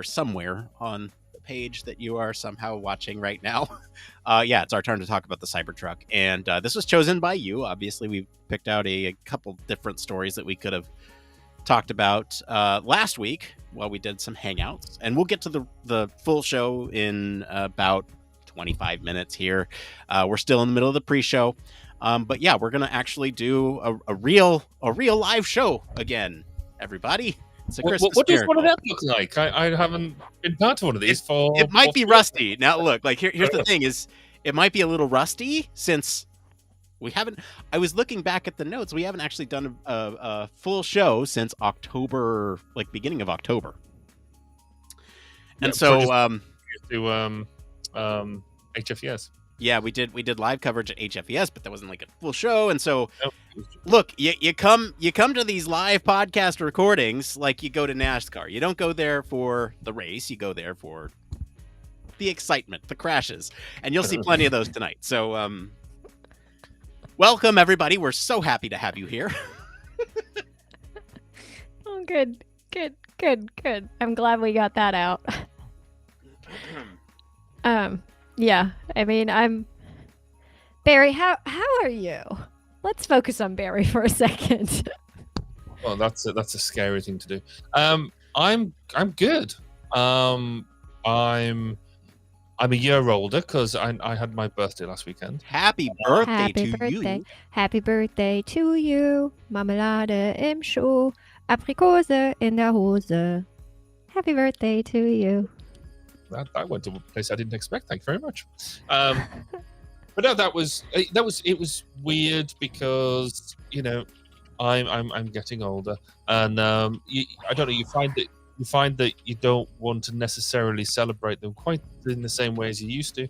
somewhere on the page that you are somehow watching right now. It's our turn to talk about the Cybertruck. And this was chosen by you. Obviously, we picked out a couple different stories that we could have talked about last week while we did some hangouts. And we'll get to the full show in about 25 minutes here. We're still in the middle of the pre-show. But yeah, we're going to actually do a real live show again, everybody. It's a Christmas what does miracle. one of that look like? I haven't been part of one of these It might be rusty. Now, look, like here's the thing: is it might be a little rusty since we haven't. I was looking back at the notes. We haven't actually done a full show since October, like beginning of October. And so, to HFES. Yeah, we did live coverage at HFES, but that wasn't like a full show. And so, look, you come to these live podcast recordings like you go to NASCAR. You don't go there for the race. You go there for the excitement, the crashes, and you'll see plenty of those tonight. So, welcome everybody. We're so happy to have you here. Oh, good. I'm glad we got that out. Yeah, I mean, I'm Barry. How are you? Let's focus on Barry for a second. Well, that's a scary thing to do. I'm good. I'm a year older because I had my birthday last weekend. Happy birthday to you! Happy birthday to you! Marmelade im Schuh, Aprikose in der Hose. Happy birthday to you! That went to a place I didn't expect. Thank you very much. But no, it was weird because I'm getting older, and I don't know. You find that you don't want to necessarily celebrate them quite in the same way as you used to.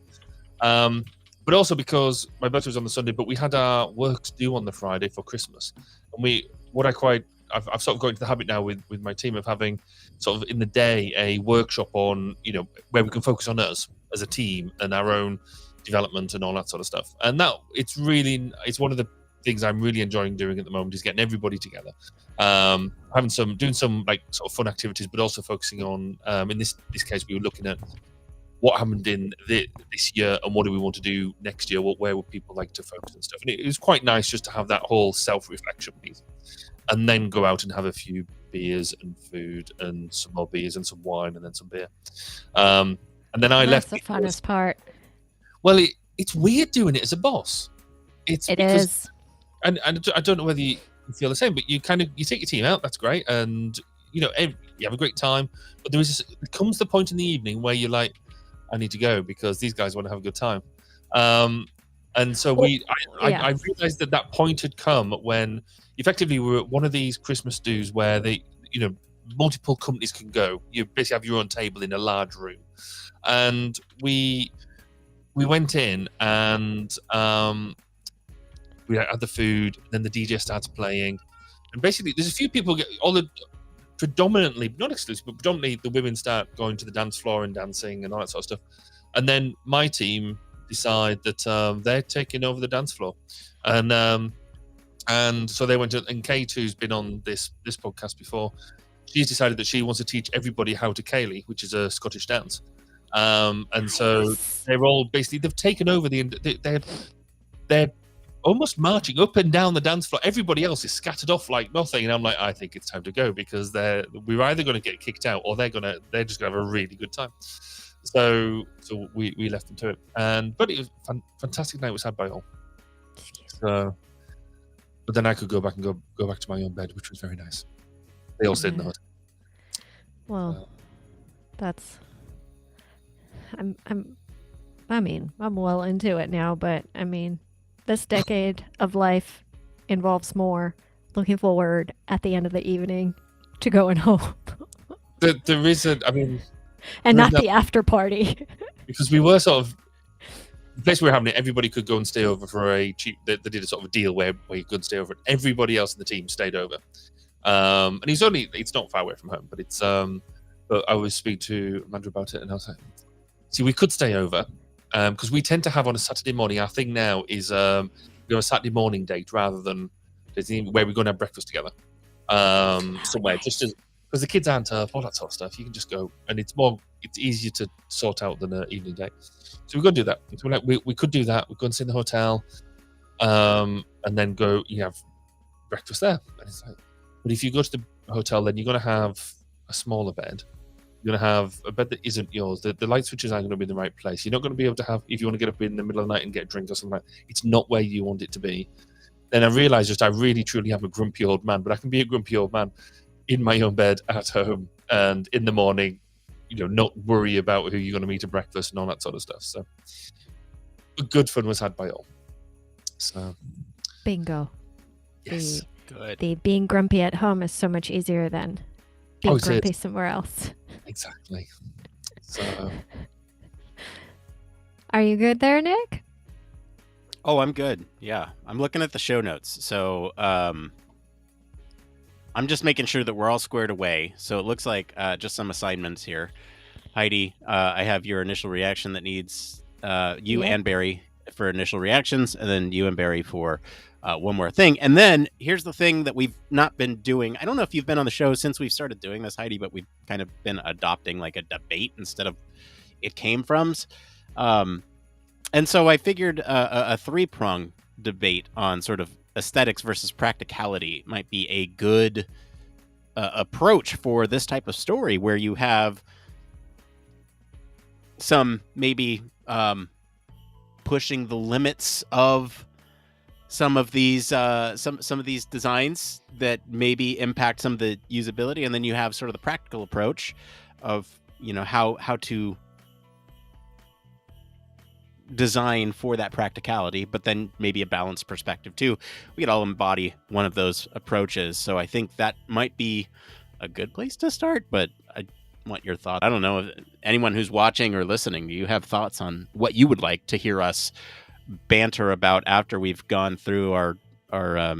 But also because my birthday was on the Sunday, but we had our work due on the Friday for Christmas, and I've sort of got into the habit now with my team of having sort of in the day a workshop on, where we can focus on us as a team and our own development and all that sort of stuff. And that it's one of the things I'm really enjoying doing at the moment is getting everybody together, doing some like sort of fun activities, but also focusing on, in this case, we were looking at what happened in this year and what do we want to do next year, where would people like to focus and stuff. And it was quite nice just to have that whole self-reflection piece. And then go out and have a few beers and food and some more beers and some wine and then some beer. And then I left. That's the funnest part. Well, it's weird doing it as a boss. It is. And I don't know whether you feel the same, but you take your team out. That's great, and you have a great time. But there comes the point in the evening where you're like, I need to go because these guys want to have a good time. And so I realized that point had come when effectively we were at one of these Christmas do's where multiple companies can go. You basically have your own table in a large room, and we went in and we had the food. Then the DJ starts playing, and basically there's a few people predominantly, not exclusively, but predominantly the women start going to the dance floor and dancing and all that sort of stuff, and then my team decide that they're taking over the dance floor, and so they went to, and Kate, who's been on this podcast before, she's decided that she wants to teach everybody how to Cayley, which is a Scottish dance, and so they're all basically, they've taken over they're almost marching up and down the dance floor. Everybody else is scattered off like nothing, and I'm like, I think it's time to go because we're either going to get kicked out or they're just going to have a really good time. So we left them to it, but it was fantastic night was had by all. So, but then I could go back to my own bed, which was very nice. They all stayed in the hood. Well, I'm well into it now, but I mean, this decade of life involves more looking forward at the end of the evening to going home. There is and not the after party. Because we were sort of, the place we were having it, everybody could go and stay over for a cheap, they did a sort of a deal where you could stay over, and everybody else in the team stayed over. And it's not far away from home, but it's, but I was speaking to Amanda about it, and I was like, see, we could stay over, because we tend to have on a Saturday morning, our thing now is, we have a Saturday morning date rather than where we're going to have breakfast together. Somewhere, just as, because the kids aren't up, all that sort of stuff. You can just go, and it's easier to sort out than an evening date. So we're going to do that. So we're like, we could do that. We're going to stay in the hotel, and then go. You have breakfast there. And it's like, but if you go to the hotel, then you're going to have a smaller bed. You're going to have a bed that isn't yours. The light switches aren't going to be in the right place. You're not going to be able to have, if you want to get up in the middle of the night and get a drink or something like that, it's not where you want it to be. Then I realized just I really, truly am a grumpy old man, but I can be a grumpy old man in my own bed at home and in the morning, not worry about who you're going to meet at breakfast and all that sort of stuff. So good fun was had by all. So bingo. yes. Good. The being grumpy at home is so much easier than being grumpy somewhere else. Exactly. So are you good there, Nick? Oh, I'm good. Yeah. I'm looking at the show notes. So I'm just making sure that we're all squared away. So it looks like just some assignments here. Heidi, I have your initial reaction that needs you and Barry for initial reactions, and then you and Barry for one more thing. And then here's the thing that we've not been doing. I don't know if you've been on the show since we've started doing this, Heidi, but we've kind of been adopting like a debate instead of it came froms. And so I figured a three-prong debate on sort of aesthetics versus practicality might be a good approach for this type of story, where you have some maybe pushing the limits of some of these some of these designs that maybe impact some of the usability, and then you have sort of the practical approach of how to design for that practicality, but then maybe a balanced perspective too. We could all embody one of those approaches. So I think that might be a good place to start, but I want your thought. I don't know if anyone who's watching or listening, do you have thoughts on what you would like to hear us banter about after we've gone through our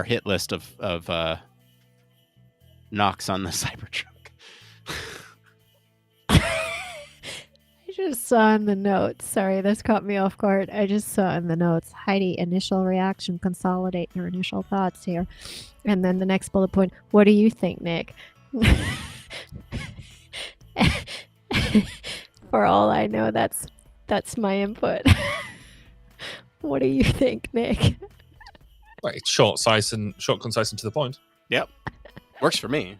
hit list of knocks on the Cybertruck? I just saw in the notes. Sorry, this caught me off guard. I just saw in the notes, Heidi, initial reaction, consolidate your initial thoughts here. And then the next bullet point, what do you think, Nick? For all I know, that's my input. What do you think, Nick? well, it's short, concise, and to the point. Yep. Works for me.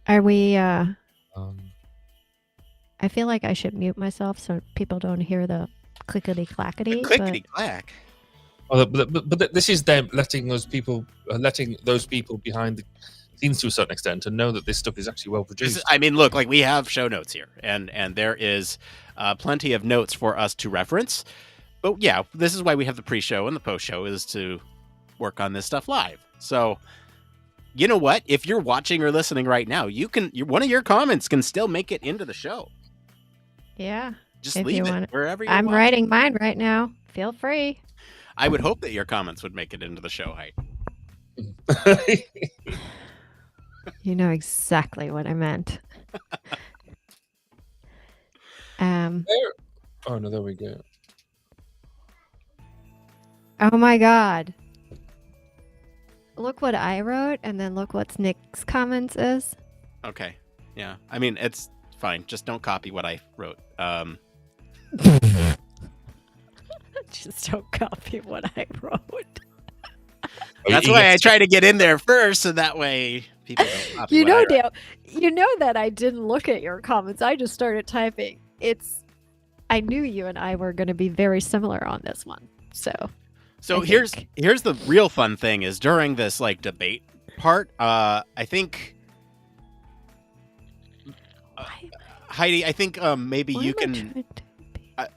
Are we I feel like I should mute myself so people don't hear the clickety clackety. Clickety clack. Oh, but this is them letting those people behind the scenes to a certain extent and know that this stuff is actually well produced. I mean, look, like we have show notes here, and there is plenty of notes for us to reference. But yeah, this is why we have the pre-show and the post-show, is to work on this stuff live. So you know what? If you're watching or listening right now, one of your comments can still make it into the show. Yeah. Just leave it wherever you're I'm watching. writing mine right now. Feel free. I would hope that your comments would make it into the show, Height. You know exactly what I meant. Oh no, there we go. Oh my God. Look what I wrote, and then look what Nick's comments is. Okay. Yeah. I mean, it's fine. Just don't copy what I wrote. Just don't copy what I wrote. That's why I try to get in there first, so that way people don't copy You what I know, write. Dale, you know that I didn't look at your comments. I just started typing. I knew you and I were going to be very similar on this one. So here's the real fun thing is during this like debate part, I think Heidi, I think maybe you can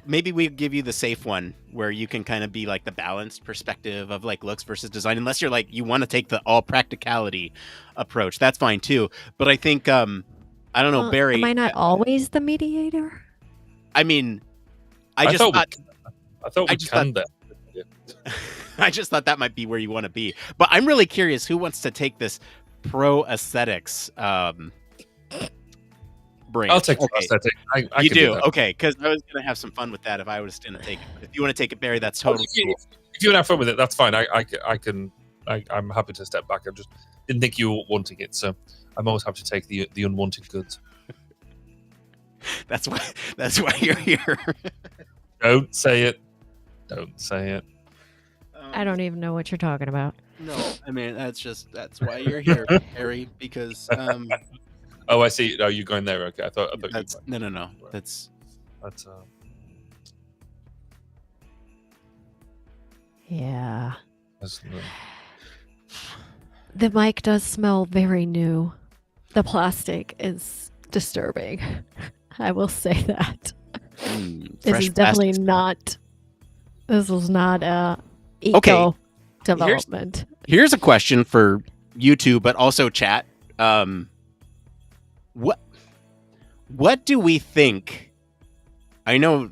maybe we give you the safe one where you can kind of be like the balanced perspective of like looks versus design, unless you're like you want to take the all practicality approach. That's fine too. But I think I don't know, Barry. Am I not always the mediator? I mean, I just thought that might be where you want to be. But I'm really curious who wants to take this pro aesthetics brain. I'll take aesthetic. You do? Okay, because I was going to have some fun with that if I was going to take it. But if you want to take it, Barry, that's totally cool. if you want to have fun with it, that's fine. I'm happy to step back. I just didn't think you were wanting it, so I'm always happy to take the unwanted goods. That's why you're here. Don't say it. Don't say it. I don't even know what you're talking about. No, I mean that's why you're here, Harry. Because Oh, I see. Oh, you're going there. Okay, I thought that's you. No. That's Yeah. That's The mic does smell very new. The plastic is disturbing. I will say that. This is definitely not. This was not eco development. Here's a question for you two, but also chat. What do we think? I know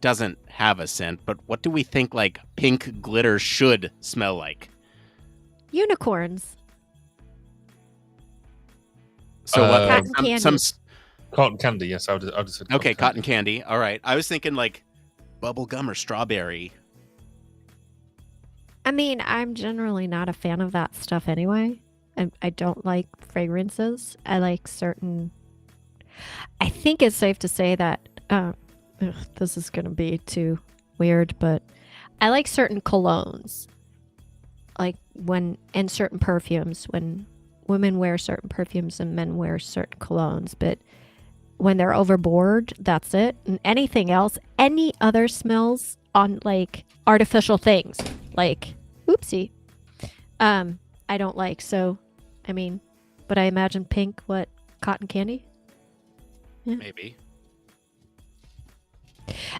doesn't have a scent, but what do we think like pink glitter should smell like? Unicorns. So what? Cotton candy. Cotton candy. Yes, I would have said. Okay, cotton candy. All right, I was thinking like bubble gum or strawberry. I mean, I'm generally not a fan of that stuff anyway. I don't like fragrances. I like certain. I think it's safe to say that this is going to be too weird, but I like certain colognes. Like and certain perfumes, when women wear certain perfumes and men wear certain colognes, but when they're overboard, that's it. And anything else, any other smells on like artificial things, like oopsie, I don't like. So, I mean, but I imagine pink, what, cotton candy? Yeah. Maybe.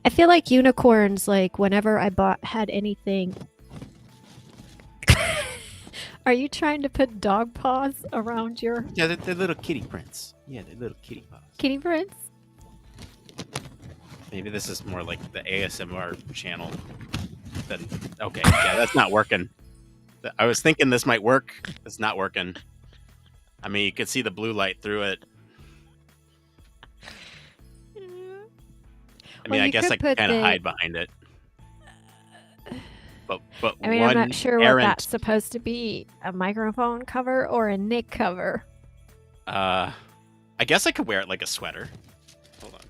I feel like unicorns, like whenever I had anything. Are you trying to put dog paws around your... Yeah, they're little kitty prints. Yeah, they're little kitty paws. Kitty prints? Maybe this is more like the ASMR channel. Okay, yeah, that's not working. I was thinking this might work. It's not working. I mean, you can see the blue light through it. I mean, I guess I can kind of hide behind it. But I mean, I'm not sure what that's supposed to be. A microphone cover or a Nick cover? I guess I could wear it like a sweater. Hold on.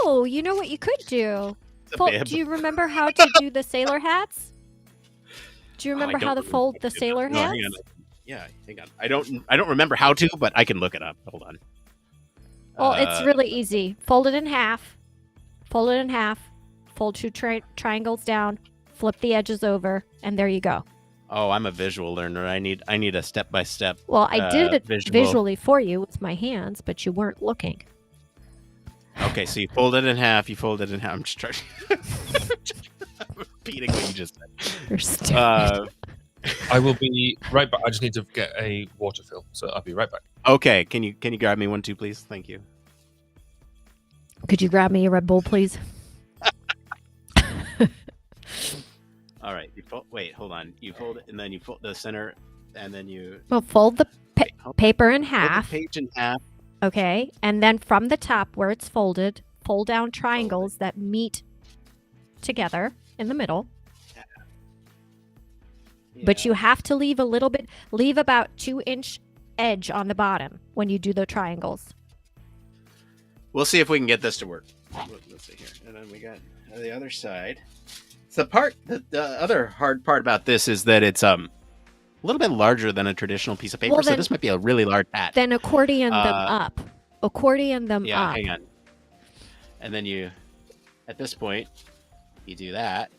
No! You know what you could do? Do you remember how to do the sailor hats? Do you remember how to fold the sailor hats? Hang on. Yeah, hang on. I don't remember how to, but I can look it up. Hold on. Well, it's really easy. Fold it in half. Fold it in half. Fold two triangles down. Flip the edges over, and there you go. Oh, I'm a visual learner. I need a step-by-step. Well, I did it visually for you with my hands, but you weren't looking. Okay, so you fold it in half. You fold it in half. I'm just trying. I'm repeating what you just said. You're stupid. I will be right back. I just need to get a water fill, so I'll be right back. Okay, can you grab me one too, please? Thank you. Could you grab me a Red Bull, please? All right. Wait, hold on. You fold it, and then you fold the center, and then you. Well, fold the paper in half. Fold the page in half. Okay, and then from the top where it's folded, fold down triangles that meet together in the middle. Yeah. But you have to leave leave about 2-inch edge on the bottom when you do the triangles. We'll see if we can get this to work. Let's see here. And then we got the other side. The other hard part about this is that it's a little bit larger than a traditional piece of paper, well, then, so this might be a really large hat. Then accordion them up. Accordion them up. Yeah, hang on. And then at this point, you do that.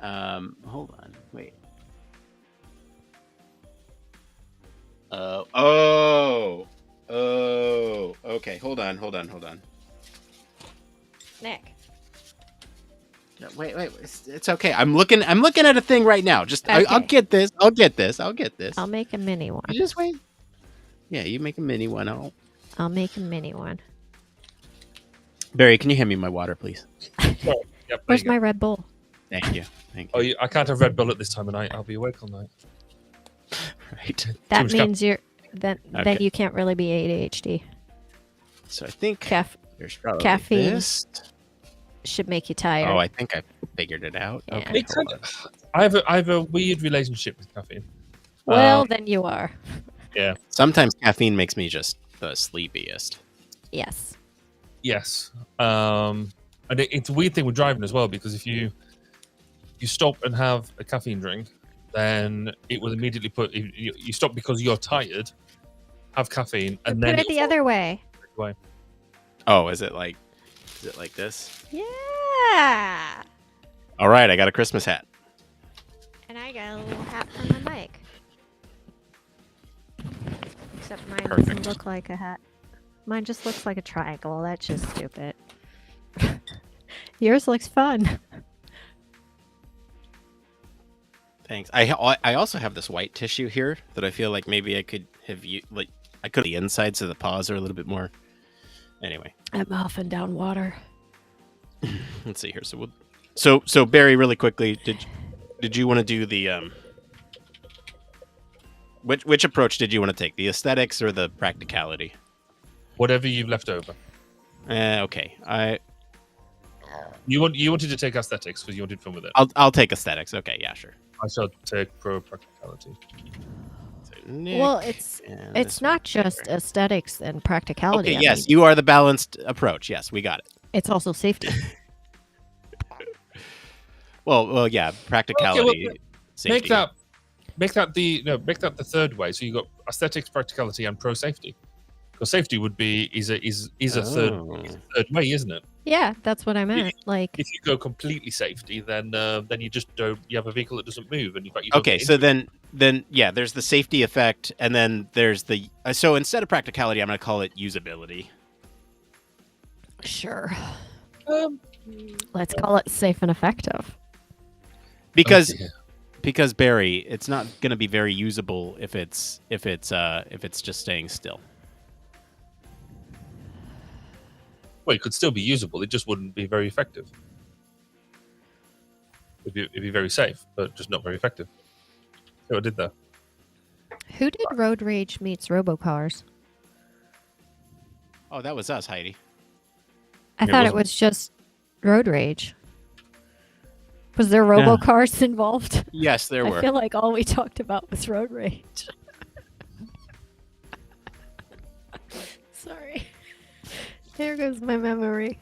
Hold on. Wait. Okay. Hold on. Nick. No, wait. It's okay. I'm looking at a thing right now. Just okay. I'll get this. I'll make a mini one. You just wait. Yeah, you make a mini one. I'll make a mini one. Barry, can you hand me my water, please? Yep, where's my Red Bull? Thank you. Oh, I can't have Red Bull at this time of night. I'll be awake all night. Right. That means then you can't really be ADHD. So I think There's probably Caffeine. this. Should make you tired. Oh, I think I figured it out. Yeah. Okay, It's hold kind on. of, I have a weird relationship with caffeine. Well, then you are. Yeah. Sometimes caffeine makes me just the sleepiest. Yes. Yes. And it's a weird thing with driving as well, because if you stop and have a caffeine drink, then it will immediately put you stop because you're tired, have caffeine, and then Put it the other way. way. Oh, is it like this? Yeah. All right, I got a Christmas hat. And I got a little hat for my mic. Except mine Perfect. doesn't look like a hat. Mine just looks like a triangle. That's just stupid. Yours looks fun. Thanks. I also have this white tissue here that I feel like maybe I could have I could the insides of the paws are a little bit more. Anyway, I'm off and down water. let's see here. So Barry, really quickly, did you want to do the which approach did you want to take? The aesthetics or the practicality? Whatever you've left over. Okay. You wanted to take aesthetics because you wanted fun with it. I'll take aesthetics. Okay, yeah, sure. I shall take pro practicality. So Nick, Well, and it's this not one just here. aesthetics and practicality. Okay, I yes, mean, you are the balanced approach. Yes, we got it. it's also safety. Well, yeah, practicality. Make Safety. that the third way. So you got aesthetics, practicality, and pro safety. Because safety would be is a third way, isn't it? Yeah, that's what I meant. Like, If you go completely safety, then you just don't. You have a vehicle that doesn't move, and you don't Okay, get so into it. then yeah, there's the safety effect, and then there's the so instead of practicality, I'm going to call it usability. sure. Um, Let's call it safe and effective. Because oh dear. because Barry, it's not going to be very usable if it's just staying still. Well, it could still be usable. It just wouldn't be very effective. It'd be very safe, but just not very effective. See what I did there? Who did Road Rage meets Robocars? Oh, that was us, Heidi. I It thought it wasn't. was just Road Rage. Was there Robocars involved? Yes, there I were. feel like all we talked about was Road Rage. Sorry. There goes my memory.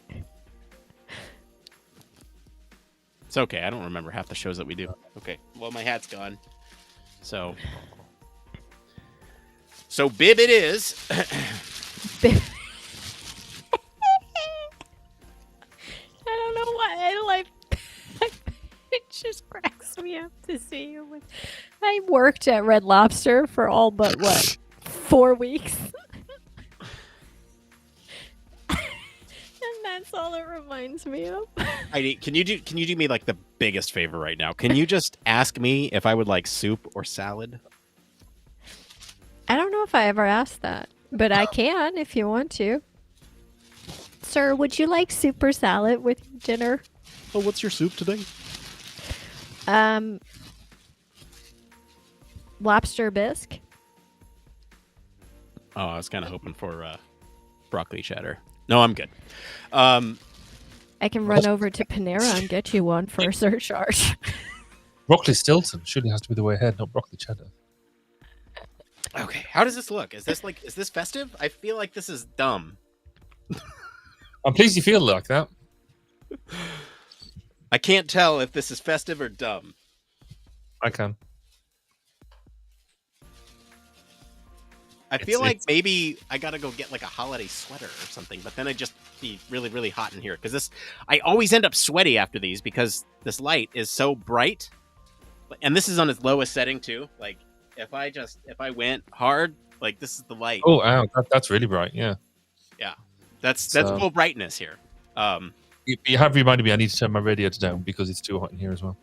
It's okay. I don't remember half the shows that we do. Okay. Well, my hat's gone. So bib it is. I don't know why I like. It just cracks me up to see you. I worked at Red Lobster for all but what 4 weeks, and that's all it reminds me of. Heidi, can you do me like the biggest favor right now? Can you just ask me if I would like soup or salad? I don't know if I ever asked that, but I can if you want to. Sir, would you like soup or salad with dinner? Oh, what's your soup today? Lobster bisque. Oh, I was kind of hoping for broccoli cheddar. No, I'm good. I can run over to Panera and get you one for a surcharge. Broccoli Stilton surely has to be the way ahead, not broccoli cheddar. Okay, how does this look? Is this festive? I feel like this is dumb. I'm pleased you feel like that. I can't tell if this is festive or dumb. I can. I feel like maybe I gotta go get like a holiday sweater or something, but then I'd just be really, really hot in here because I always end up sweaty after these because this light is so bright, and this is on its lowest setting too. Like if I went hard, like this is the light. Oh, wow, that's really bright. Yeah. That's So- full brightness here. You have reminded me I need to turn my radiator down because it's too hot in here as well.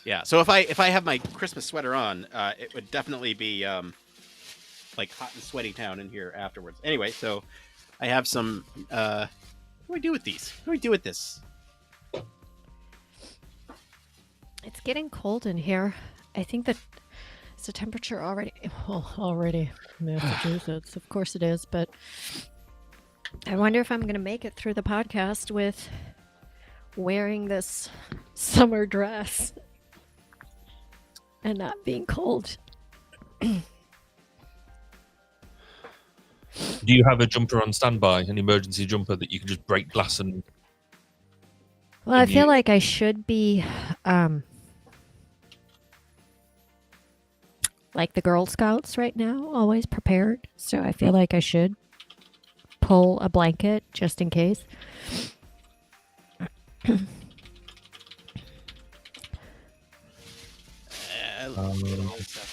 Yeah. So if I have my Christmas sweater on, it would definitely be like hot and sweaty town in here afterwards. Anyway, so I have some. What do I do with these? What do I do with this? It's getting cold in here. I think that it's the temperature already. Well, already Massachusetts, of course it is, but I wonder if I'm going to make it through the podcast with wearing this summer dress and not being cold. Do you have a jumper on standby, an emergency jumper that you can just break glass and... Well, I feel like I should be like the Girl Scouts right now, always prepared. So I feel like I should pull a blanket just in case. I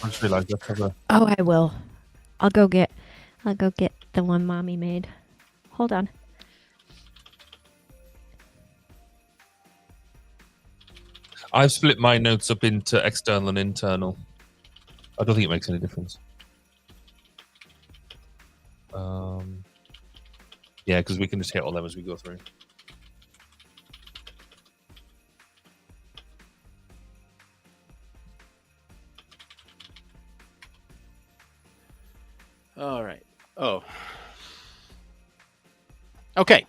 just realized I have a... Oh, I will. I'll go get the one Mommy made. Hold on. I've split my notes up into external and internal. I don't think it makes any difference. Yeah, because we can just hit all them as we go through. All right. Oh. Okay.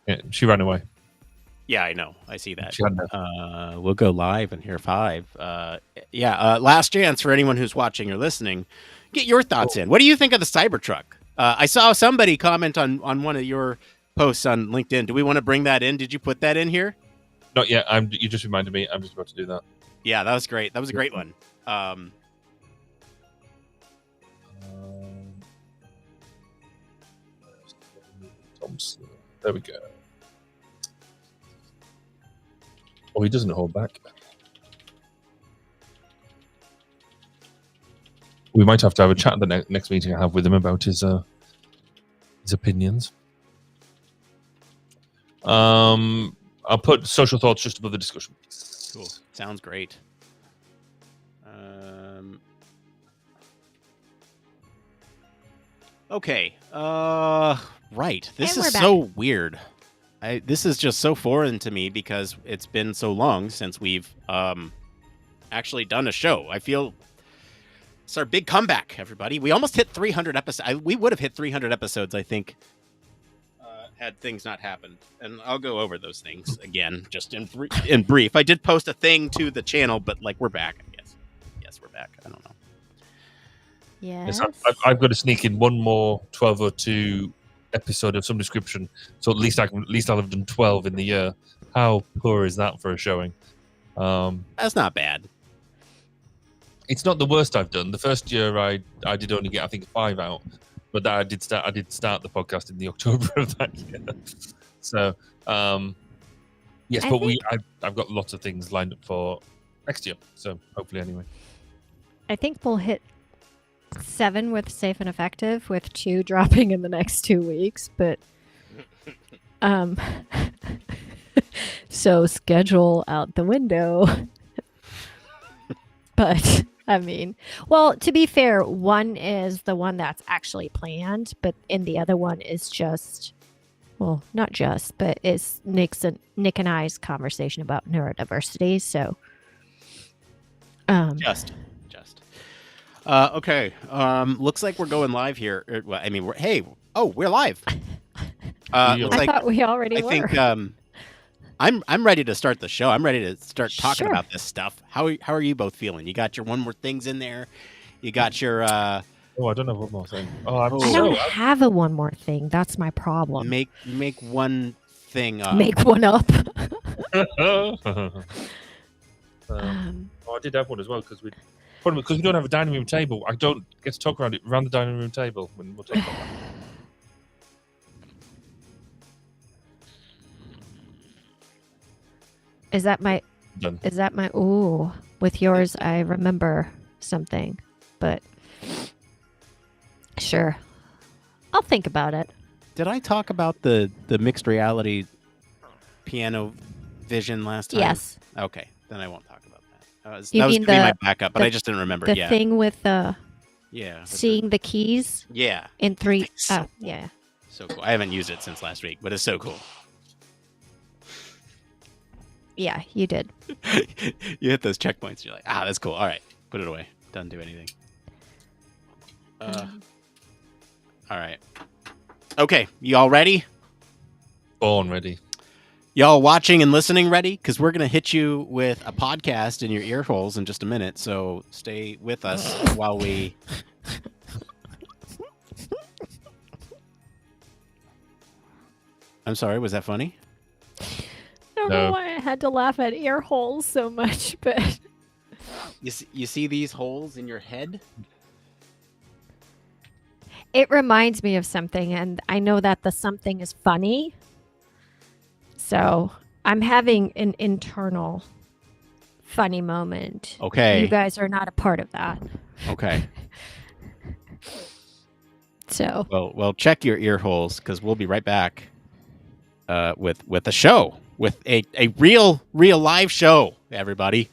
Yeah, she ran away. Yeah, I know. I see that. She had no... We'll go live in here 5. Last chance for anyone who's watching or listening. Get your thoughts in. What do you think of the Cybertruck? I saw somebody comment on one of your posts on LinkedIn. Do we want to bring that in? Did you put that in here? Not yet. You just reminded me. I'm just about to do that. Yeah, that was great. That was a great one. Thompson. There we go. Oh, he doesn't hold back. We might have to have a chat at the next meeting I have with him about his opinions. I'll put social thoughts just above the discussion. Cool. Sounds great. Okay. Right. This is so weird. This is just so foreign to me because it's been so long since we've actually done a show. I feel it's our big comeback, everybody. We almost hit 300 episodes. We would have hit 300 episodes, I think, had things not happened. And I'll go over those things again, just in brief. I did post a thing to the channel, but like we're back, I guess. Yes, we're back. I don't know. Yes. I've got to sneak in one more 1202 episode of some description, so at least I'll have done 12 in the year. How poor is that for a showing? That's not bad. It's not the worst I've done. The first year I did only get, I think, 5 out, but that I did start the podcast in the October of that year. So yes, I've got lots of things lined up for next year. So hopefully, anyway. I think we'll hit 7 with safe and effective, with 2 dropping in the next 2 weeks. But so schedule out the window. But I mean, well, to be fair, one is the one that's actually planned, and the other one is just, well, not just, but it's Nick and I's conversation about neurodiversity. So, just. Okay. Looks like we're going live here. Well, I mean, we're live. I thought we already were. I think I'm ready to start the show. I'm ready to start talking about this stuff. How are you both feeling? You got your one more things in there. You got your. Oh, I don't have one more thing. I don't have a one more thing. That's my problem. Make one thing up. Make one up. I did have one as well because we don't have a dining room table. I don't get to talk around the dining room table when we'll talk about that. Is that my? Ooh, with yours, I remember something, but sure, I'll think about it. Did I talk about the mixed reality piano vision last time? Yes. Okay, then I won't talk about that. That was mean going to be my backup, but I just didn't remember. The thing with seeing the keys. Yeah. In 3. So cool. Yeah. So cool. I haven't used it since last week, but it's so cool. Yeah, you did. You hit those checkpoints. You're like, that's cool. All right, put it away. Doesn't do anything. All right. Okay, you all ready? Born ready. Y'all watching and listening ready? Because we're going to hit you with a podcast in your ear holes in just a minute. So stay with us while we... I'm sorry, was that funny? I don't know why I had to laugh at ear holes so much, but... You see these holes in your head? It reminds me of something, and I know that the something is funny. So I'm having an internal funny moment. Okay. You guys are not a part of that. Okay. So. Well, check your ear holes because we'll be right back with a show, with a real live show, everybody.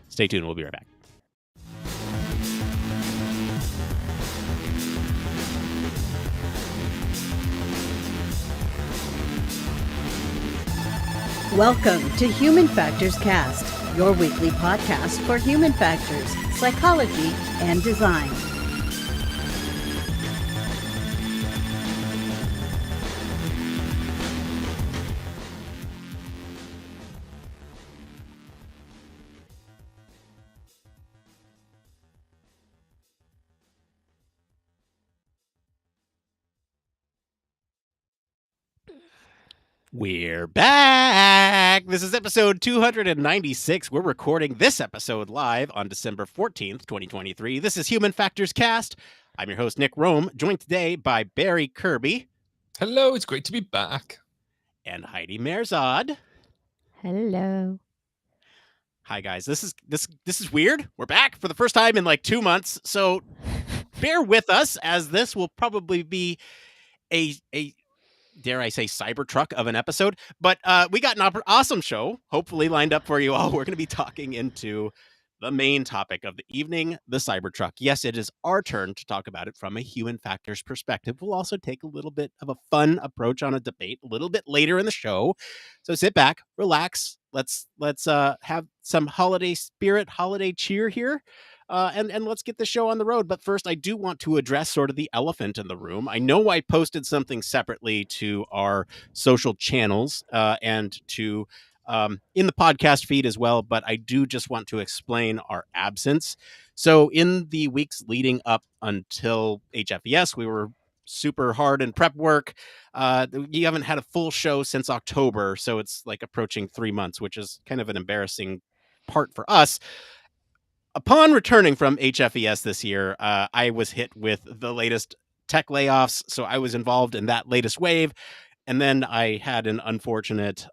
Stay tuned. We'll be right back. Welcome to Human Factors Cast, your weekly podcast for human factors, psychology, and design. We're back. This is episode 296. We're recording this episode live on December 14th, 2023. This is Human Factors Cast. I'm your host, Nick Roome, joined today by Barry Kirby. Hello, it's great to be back. And Heidi Merzad. Hello. Hi, guys. This is weird. We're back for the first time in like 2 months, so bear with us, as this will probably be a dare I say, Cybertruck of an episode. But we got an awesome show, hopefully lined up for you all. We're going to be talking into the main topic of the evening, the Cybertruck. Yes, it is our turn to talk about it from a human factors perspective. We'll also take a little bit of a fun approach on a debate a little bit later in the show. So sit back, relax. Let's have some holiday spirit, holiday cheer here. And let's get the show on the road. But first, I do want to address sort of the elephant in the room. I know I posted something separately to our social channels and to in the podcast feed as well, but I do just want to explain our absence. So in the weeks leading up until HFES, we were super hard in prep work. You haven't had a full show since October, so it's like approaching 3 months, which is kind of an embarrassing part for us. Upon returning from HFES this year, I was hit with the latest tech layoffs, so I was involved in that latest wave. And then I had an unfortunate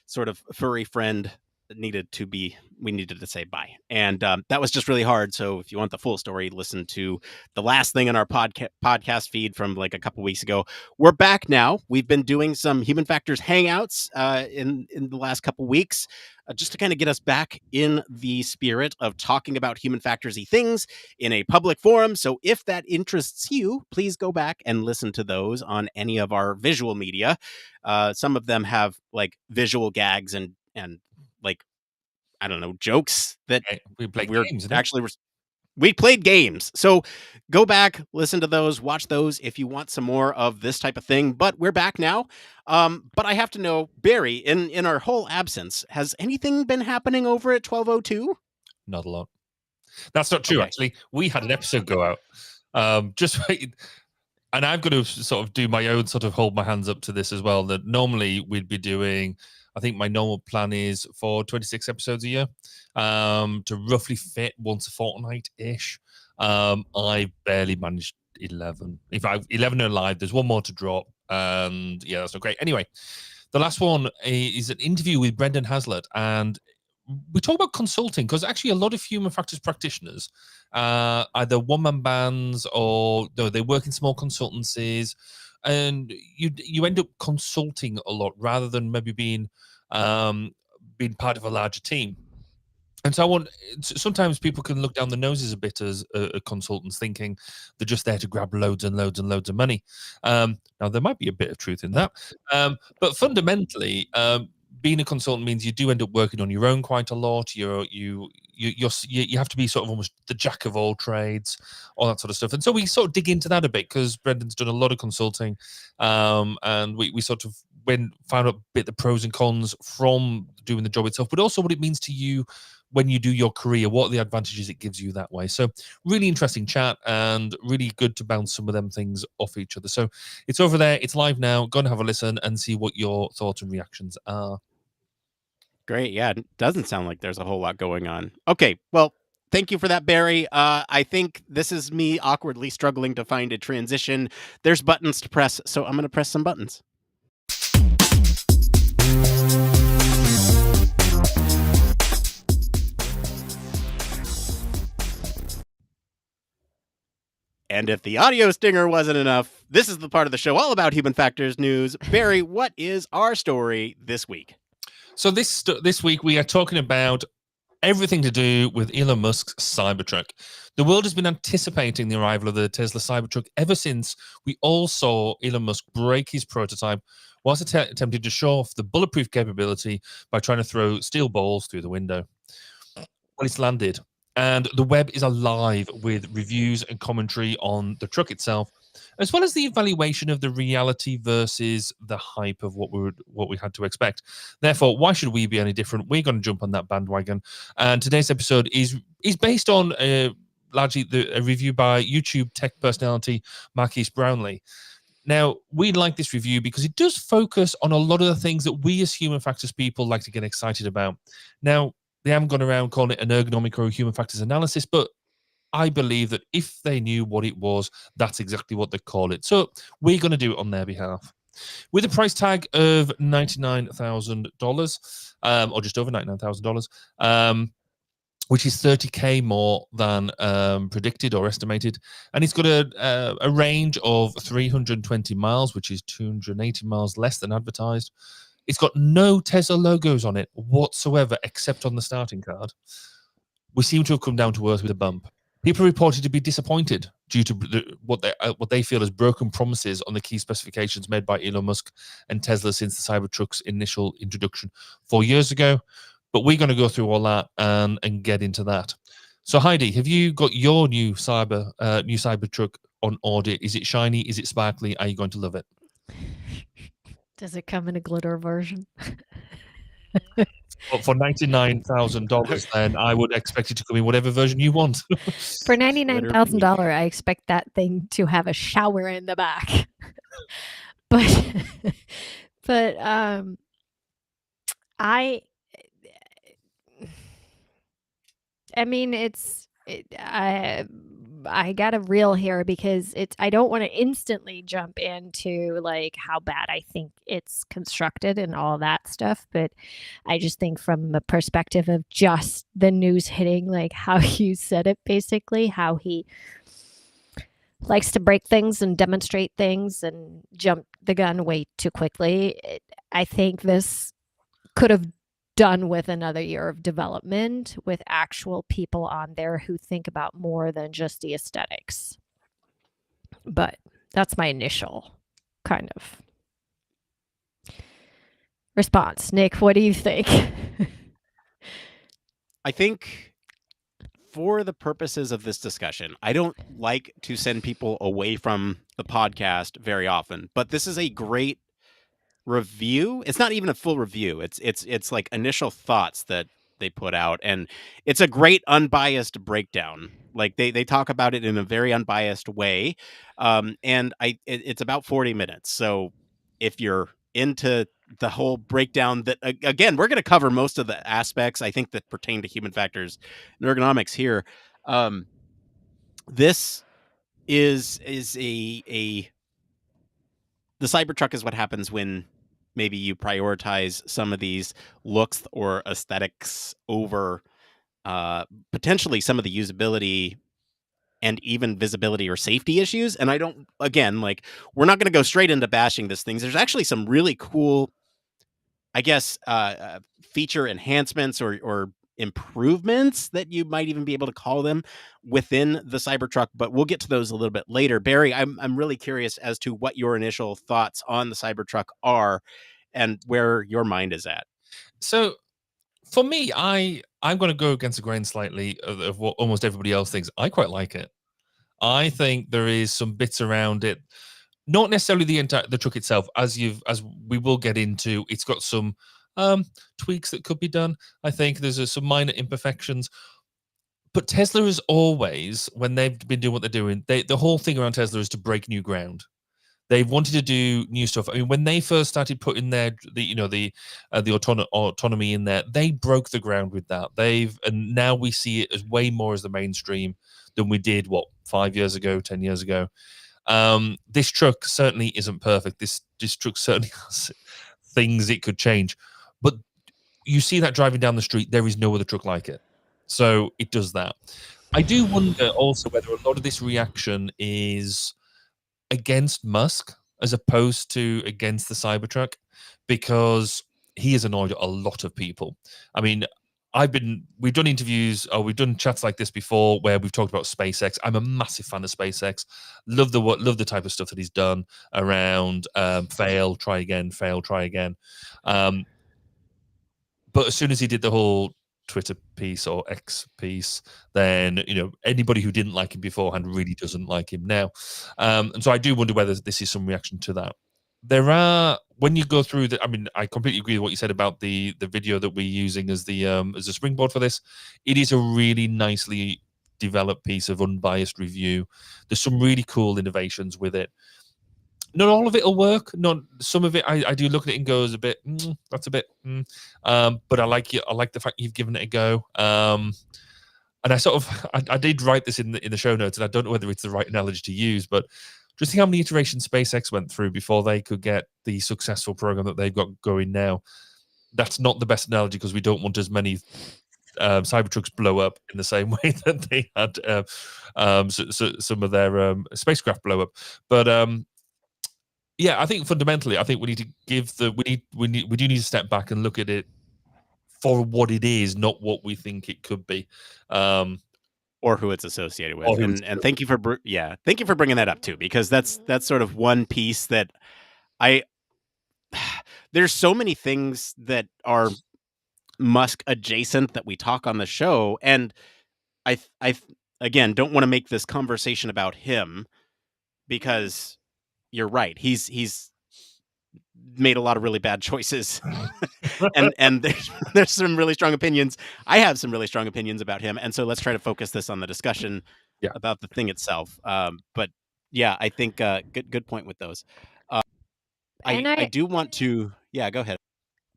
sort of furry friend that we needed to say bye. And that was just really hard. So if you want the full story, listen to the last thing in our podcast feed from like a couple weeks ago. We're back now. We've been doing some Human Factors hangouts in the last couple weeks, just to kind of get us back in the spirit of talking about human factors-y things in a public forum. So if that interests you, please go back and listen to those on any of our visual media. Some of them have like visual gags and like, I don't know, jokes that we played games. Actually, we played games. So go back, listen to those, watch those if you want some more of this type of thing. But we're back now. But I have to know, Barry, in our whole absence, has anything been happening over at 1202? Not a lot. That's not true, okay. Actually. We had an episode go out. Just wait. And I've got to sort of do my own sort of hold my hands up to this as well. That normally we'd be doing, I think my normal plan is for 26 episodes a year, to roughly fit once a fortnight-ish. I barely managed 11. 11 are live. There's one more to drop. And yeah, that's not great. Anyway, the last one is an interview with Brendan Hazlitt. And we talk about consulting, because actually a lot of human factors practitioners, either one-man bands or they work in small consultancies, and you end up consulting a lot rather than maybe being part of a larger team. And so sometimes people can look down the noses a bit as consultants, thinking they're just there to grab loads and loads and loads of money. Now, there might be a bit of truth in that. But fundamentally, being a consultant means you do end up working on your own quite a lot. You have to be sort of almost the jack of all trades, all that sort of stuff. And so we sort of dig into that a bit because Brendan's done a lot of consulting, and we sort of found out a bit the pros and cons from doing the job itself, but also what it means to you when you do your career, what are the advantages it gives you that way. So really interesting chat and really good to bounce some of them things off each other. So it's over there. It's live now. Go and have a listen and see what your thoughts and reactions are. Great. Yeah, it doesn't sound like there's a whole lot going on. Okay, well, thank you for that, Barry. I think this is me awkwardly struggling to find a transition. There's buttons to press, so I'm going to press some buttons. And if the audio stinger wasn't enough, this is the part of the show all about human factors news. Barry, what is our story this week? So this week we are talking about everything to do with Elon Musk's Cybertruck. The world has been anticipating the arrival of the Tesla Cybertruck ever since we all saw Elon Musk break his prototype whilst attempting to show off the bulletproof capability by trying to throw steel balls through the window. Well, it's landed, and the web is alive with reviews and commentary on the truck itself, as well as the evaluation of the reality versus the hype of what we had to expect. Therefore, why should we be any different? We're going to jump on that bandwagon. And today's episode is based on largely a review by YouTube tech personality Marquise Brownlee. Now, we like this review because it does focus on a lot of the things that we as human factors people like to get excited about. Now, they haven't gone around calling it an ergonomic or a human factors analysis, but I believe that if they knew what it was, that's exactly what they call it. So we're going to do it on their behalf. With a price tag of $99,000, or just over $99,000, which is $30K more than predicted or estimated. And it's got a range of 320 miles, which is 280 miles less than advertised. It's got no Tesla logos on it whatsoever, except on the starting card. We seem to have come down to earth with a bump. People are reported to be disappointed due to what they feel as broken promises on the key specifications made by Elon Musk and Tesla since the Cybertruck's initial introduction 4 years ago. But we're going to go through all that and get into that. So Heidi, have you got your new Cybertruck on order? Is it shiny? Is it sparkly? Are you going to love it? Does it come in a glitter version? But for $99,000, then I would expect it to come in whatever version you want. For $99,000, I expect that thing to have a shower in the back. but I mean, I got to reel here because I don't want to instantly jump into like how bad I think it's constructed and all that stuff, but I just think from the perspective of just the news hitting, like how you said it, basically, how he likes to break things and demonstrate things and jump the gun way too quickly. I think this could have done with another year of development with actual people on there who think about more than just the aesthetics. But that's my initial kind of response. Nick, what do you think? I think for the purposes of this discussion, I don't like to send people away from the podcast very often, but this is a great review. It's not even a full review. It's like initial thoughts that they put out, and it's a great unbiased breakdown. Like they talk about it in a very unbiased way, and it's about 40 minutes. So if you're into the whole breakdown, that again, we're going to cover most of the aspects I think that pertain to human factors and ergonomics here. This is the Cybertruck is what happens when maybe you prioritize some of these looks or aesthetics over potentially some of the usability and even visibility or safety issues. And we're not going to go straight into bashing this thing. There's actually some really cool, I guess, feature enhancements or improvements that you might even be able to call them within the Cybertruck, but we'll get to those a little bit later. Barry, I'm really curious as to what your initial thoughts on the Cybertruck are and where your mind is at. So for me, I'm going to go against the grain slightly of what almost everybody else thinks. I quite like it. I think there is some bits around it, not necessarily the truck itself, as we will get into. It's got some tweaks that could be done. I think there's some minor imperfections, but Tesla is always, when they've been doing what they're doing, the whole thing around Tesla is to break new ground. They've wanted to do new stuff. I mean, when they first started putting the autonomy in there, they broke the ground with that. And now we see it as way more as the mainstream than we did 5 years ago, 10 years ago. This truck certainly isn't perfect. This truck certainly has things it could change, but you see that driving down the street, there is no other truck like it. So it does that. I do wonder also whether a lot of this reaction is against Musk as opposed to against the Cybertruck, because he has annoyed a lot of people. I mean, we've done interviews, or we've done chats like this before where we've talked about SpaceX. I'm a massive fan of SpaceX. Love the type of stuff that he's done around fail, try again, fail, try again. But as soon as he did the whole Twitter piece or X piece, then anybody who didn't like him beforehand really doesn't like him now. And so I do wonder whether this is some reaction to that. There are, when you go through I mean, I completely agree with what you said about the video that we're using as a springboard for this. It is a really nicely developed piece of unbiased review. There's some really cool innovations with it. Not all of it will work. Not some of it. I do look at it and go as a bit. That's a bit. But I like you. I like the fact you've given it a go. And I sort of I did write this in the show notes, and I don't know whether it's the right analogy to use, but just think how many iterations SpaceX went through before they could get the successful program that they've got going now. That's not the best analogy, because we don't want as many Cybertrucks blow up in the same way that they had some of their spacecraft blow up. But yeah, I think fundamentally, we need to we do need to step back and look at it for what it is, not what we think it could be, or who it's associated with. And thank you for bringing that up too, because that's sort of one piece that there's so many things that are Musk adjacent that we talk on the show, and I again don't want to make this conversation about him, because you're right. He's made a lot of really bad choices, and there's some really strong opinions. I have some really strong opinions about him, and so let's try to focus this on the discussion about the thing itself. But yeah, I think good point with those. I do want to. Yeah, go ahead.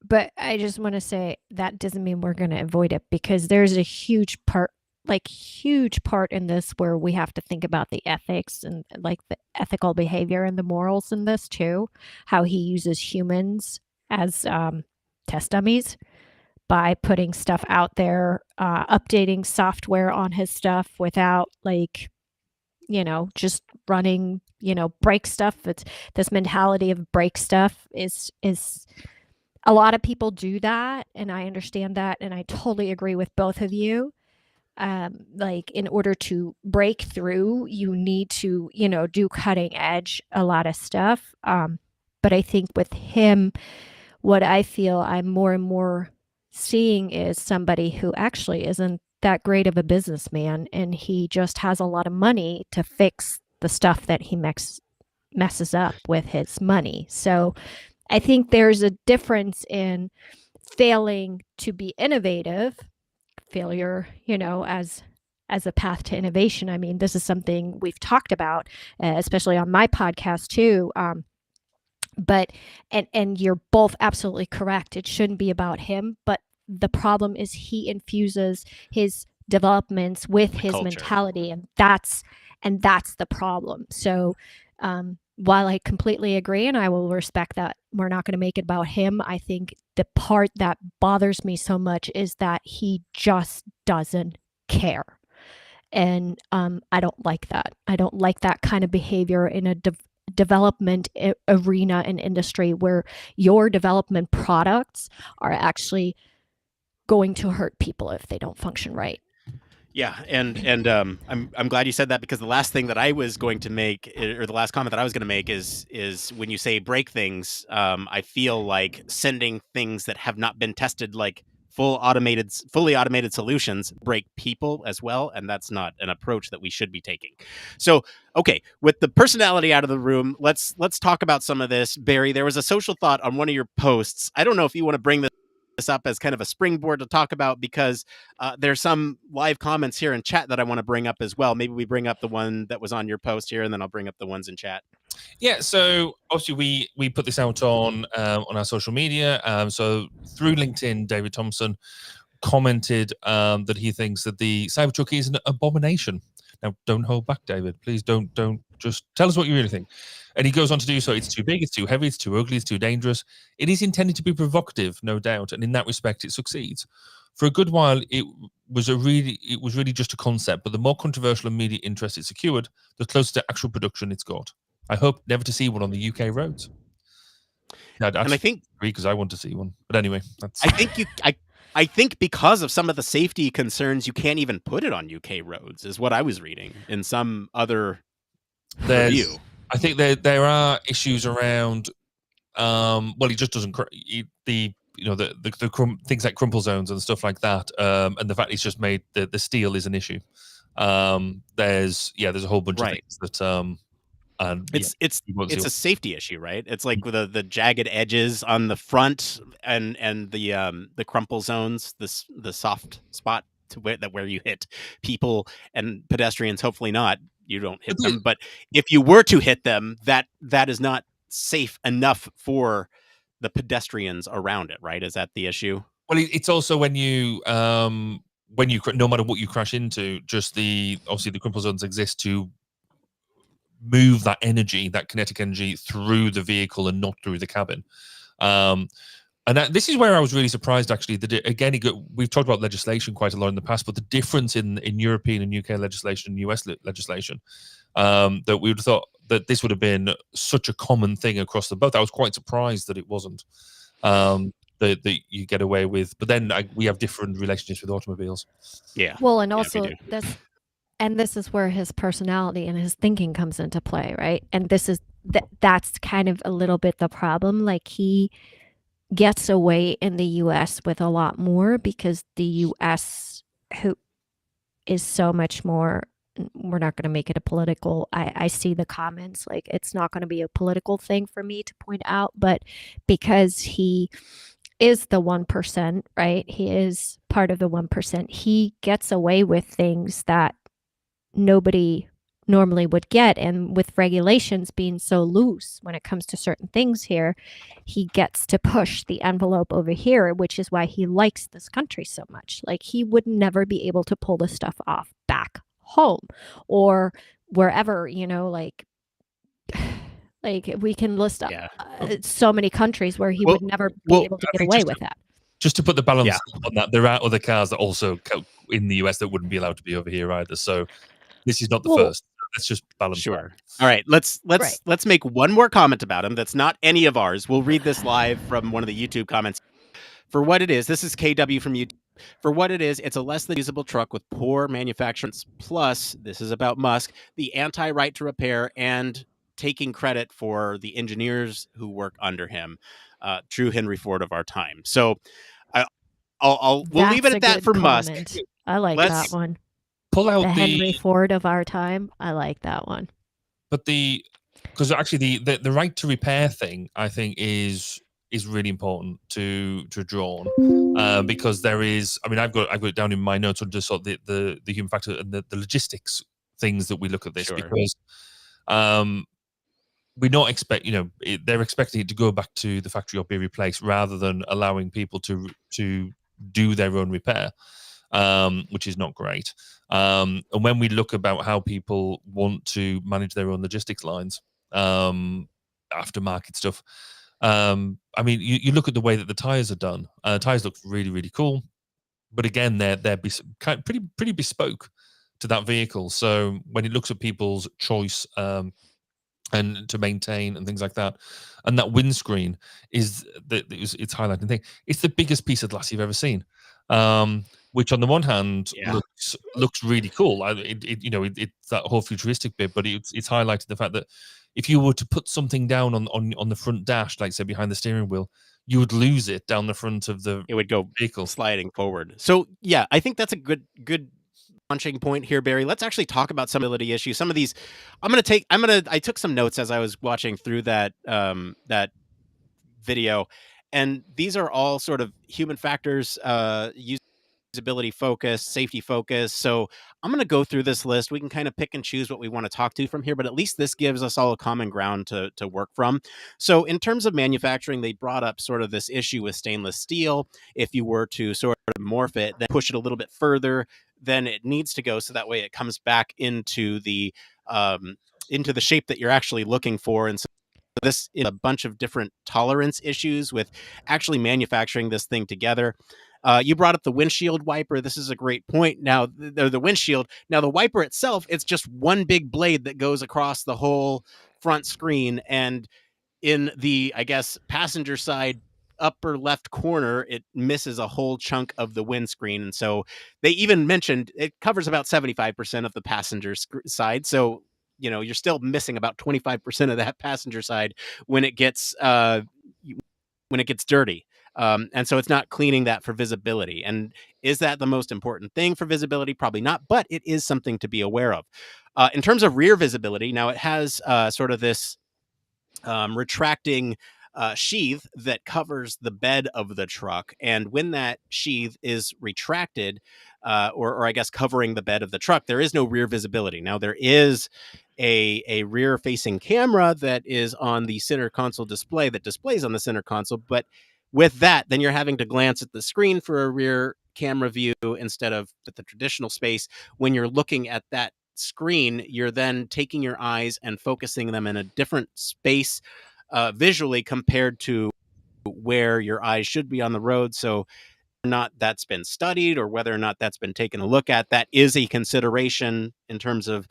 But I just want to say that doesn't mean we're going to avoid it, because there's a huge part in this where we have to think about the ethics and like the ethical behavior and the morals in this too, how he uses humans as test dummies by putting stuff out there, updating software on his stuff without just running, break stuff. It's this mentality of break stuff is a lot of people do that, and I understand that, and I totally agree with both of you. In order to break through, you need to, do cutting edge, a lot of stuff. But I think with him, what I feel I'm more and more seeing is somebody who actually isn't that great of a businessman, and he just has a lot of money to fix the stuff that he messes up with his money. So I think there's a difference in failing to be innovative, failure, as a path to innovation. I mean, this is something we've talked about, especially on my podcast too. But you're both absolutely correct. It shouldn't be about him, but the problem is he infuses his developments with his culture. Mentality, and that's the problem. So while I completely agree, and I will respect that we're not going to make it about him, I think the part that bothers me so much is that he just doesn't care. And I don't like that. I don't like that kind of behavior in a development arena and industry where your development products are actually going to hurt people if they don't function right. Yeah, and I'm glad you said that, because the last thing that I was going to make, or the last comment that I was going to make, is when you say break things, I feel like sending things that have not been tested, like fully automated solutions, break people as well, and that's not an approach that we should be taking. So, okay, with the personality out of the room, let's talk about some of this. Barry, there was a social thought on one of your posts. I don't know if you want to bring this up as kind of a springboard to talk about, because there's some live comments here in chat that I want to bring up as well. Maybe we bring up the one that was on your post here, and then I'll bring up the ones in chat. Yeah, so obviously we put this out on our social media. So through LinkedIn, David Thompson commented that he thinks that the Cybertruck is an abomination. Now, don't hold back, David. Please don't just tell us what you really think. And he goes on to do so. It's too big, it's too heavy, it's too ugly, it's too dangerous. It is intended to be provocative, no doubt, and in that respect, it succeeds. For a good while, it was really just a concept, but the more controversial and media interest it secured, the closer to actual production it's got. I hope never to see one on the UK roads. And I think, because I want to see one, but anyway, that's. I think because of some of the safety concerns, you can't even put it on UK roads, is what I was reading in some other review. I think there are issues around. Well, he just doesn't. The things like crumple zones and stuff like that, and the fact it's just made the steel is an issue. There's a whole bunch of things that. And it's a safety issue, right? It's like the jagged edges on the front and the crumple zones, the soft spot where you hit people and pedestrians. Hopefully not, you don't hit them, but if you were to hit them, that is not safe enough for the pedestrians around it, right? Is that the issue? Well, it's also when you no matter what you crash into, just obviously the crumple zones exist to move that energy, that kinetic energy, through the vehicle and not through the cabin. And this is where I was really surprised, actually, that again, we've talked about legislation quite a lot in the past, but the difference in European and UK legislation and US legislation, that we would have thought that this would have been such a common thing across the both. I was quite surprised that it wasn't, that you get away with. But then we have different relationships with automobiles. Yeah. Well, and also this is where his personality and his thinking comes into play, right? And that's kind of a little bit the problem. Like, he gets away in the US with a lot more because the US is so much more. We're not going to make it a political. I see the comments, like, it's not going to be a political thing for me to point out, but because he is the 1%, right? He is part of the 1%. He gets away with things that nobody normally would get, and with regulations being so loose when it comes to certain things here, he gets to push the envelope over here, which is why he likes this country so much. Like, he would never be able to pull this stuff off back home or wherever, like we can list so many countries where he would never be able to get away with that. Just to put the balance on that, there are other cars that also in the US that wouldn't be allowed to be over here either. So this is not the first. Let's just balance. Sure. All right. Let's make one more comment about him. That's not any of ours. We'll read this live from one of the YouTube comments. For what it is, this is KW from YouTube. For what it is, it's a less than usable truck with poor manufacturing. Plus, this is about Musk, the anti-right to repair and taking credit for the engineers who work under him. True Henry Ford of our time. So we'll leave it at that for comment. Musk. I like that one. Pull out the Henry Ford of our time. I like that one. But because actually the right to repair thing, I think, is really important to draw on, because there is. I mean, I've got it down in my notes on just sort of the human factor and the logistics things that we look at this, because we not expect, they're expecting it to go back to the factory or be replaced rather than allowing people to do their own repair, which is not great. And when we look about how people want to manage their own logistics lines, aftermarket stuff, I mean, you look at the way that the tires are done. Tires look really, really cool, but again, they're pretty bespoke to that vehicle. So when it looks at people's choice, and to maintain and things like that, and that windscreen it's highlighting thing. It's the biggest piece of glass you've ever seen. which on the one hand Yeah. looks really cool. It's that whole futuristic bit, but it's highlighted the fact that if you were to put something down on the front dash, like say behind the steering wheel, you would lose it down the front of the It would go vehicle. sliding forward. So yeah, I think that's a good launching point here, Barry. Let's actually talk about some ability issues. Some of these, I took some notes as I was watching through that video, and these are all sort of human factors, usability focus, safety focus. So I'm going to go through this list. We can kind of pick and choose what we want to talk to from here, but at least this gives us all a common ground to work from. So in terms of manufacturing, they brought up sort of this issue with stainless steel. If you were to sort of morph it, then push it a little bit further than it needs to go, so that way it comes back into the shape that you're actually looking for. And so this is a bunch of different tolerance issues with actually manufacturing this thing together. You brought up the windshield wiper. This is a great point. Now, the windshield. Now, the wiper itself, it's just one big blade that goes across the whole front screen. And in the, I guess, passenger side upper left corner, it misses a whole chunk of the windscreen. And so they even mentioned it covers about 75% of the passenger side. So, you're still missing about 25% of that passenger side when it gets dirty. And so it's not cleaning that for visibility. And is that the most important thing for visibility? Probably not, but it is something to be aware of. In terms of rear visibility, now it has sort of this retracting sheath that covers the bed of the truck. And when that sheath is retracted, or I guess covering the bed of the truck, there is no rear visibility. Now, there is a rear facing camera that is on the center console display that displays on the center console. But with that, then you're having to glance at the screen for a rear camera view instead of at the traditional space. When you're looking at that screen, you're then taking your eyes and focusing them in a different space visually compared to where your eyes should be on the road. So whether or not that's been studied or whether or not that's been taken a look at, that is a consideration in terms of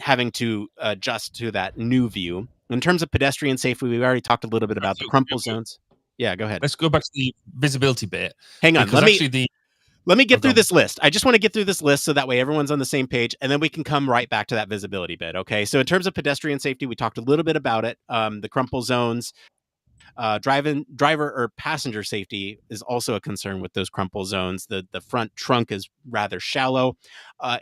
having to adjust to that new view. In terms of pedestrian safety, we've already talked a little bit about the crumple zones. Yeah, go ahead. Let's go back to the visibility bit. Hang on. Let me get through this list. I just want to get through this list so that way everyone's on the same page, and then we can come right back to that visibility bit. Okay. So in terms of pedestrian safety, we talked a little bit about it. The crumple zones, driver or passenger safety is also a concern with those crumple zones. The front trunk is rather shallow.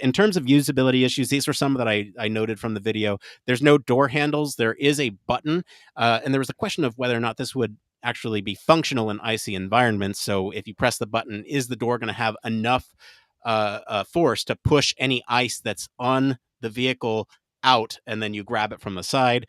In terms of usability issues, these were some that I noted from the video. There's no door handles. There is a button, and there was a question of whether or not this would actually be functional in icy environments. So if you press the button, is the door going to have enough force to push any ice that's on the vehicle out, and then you grab it from the side?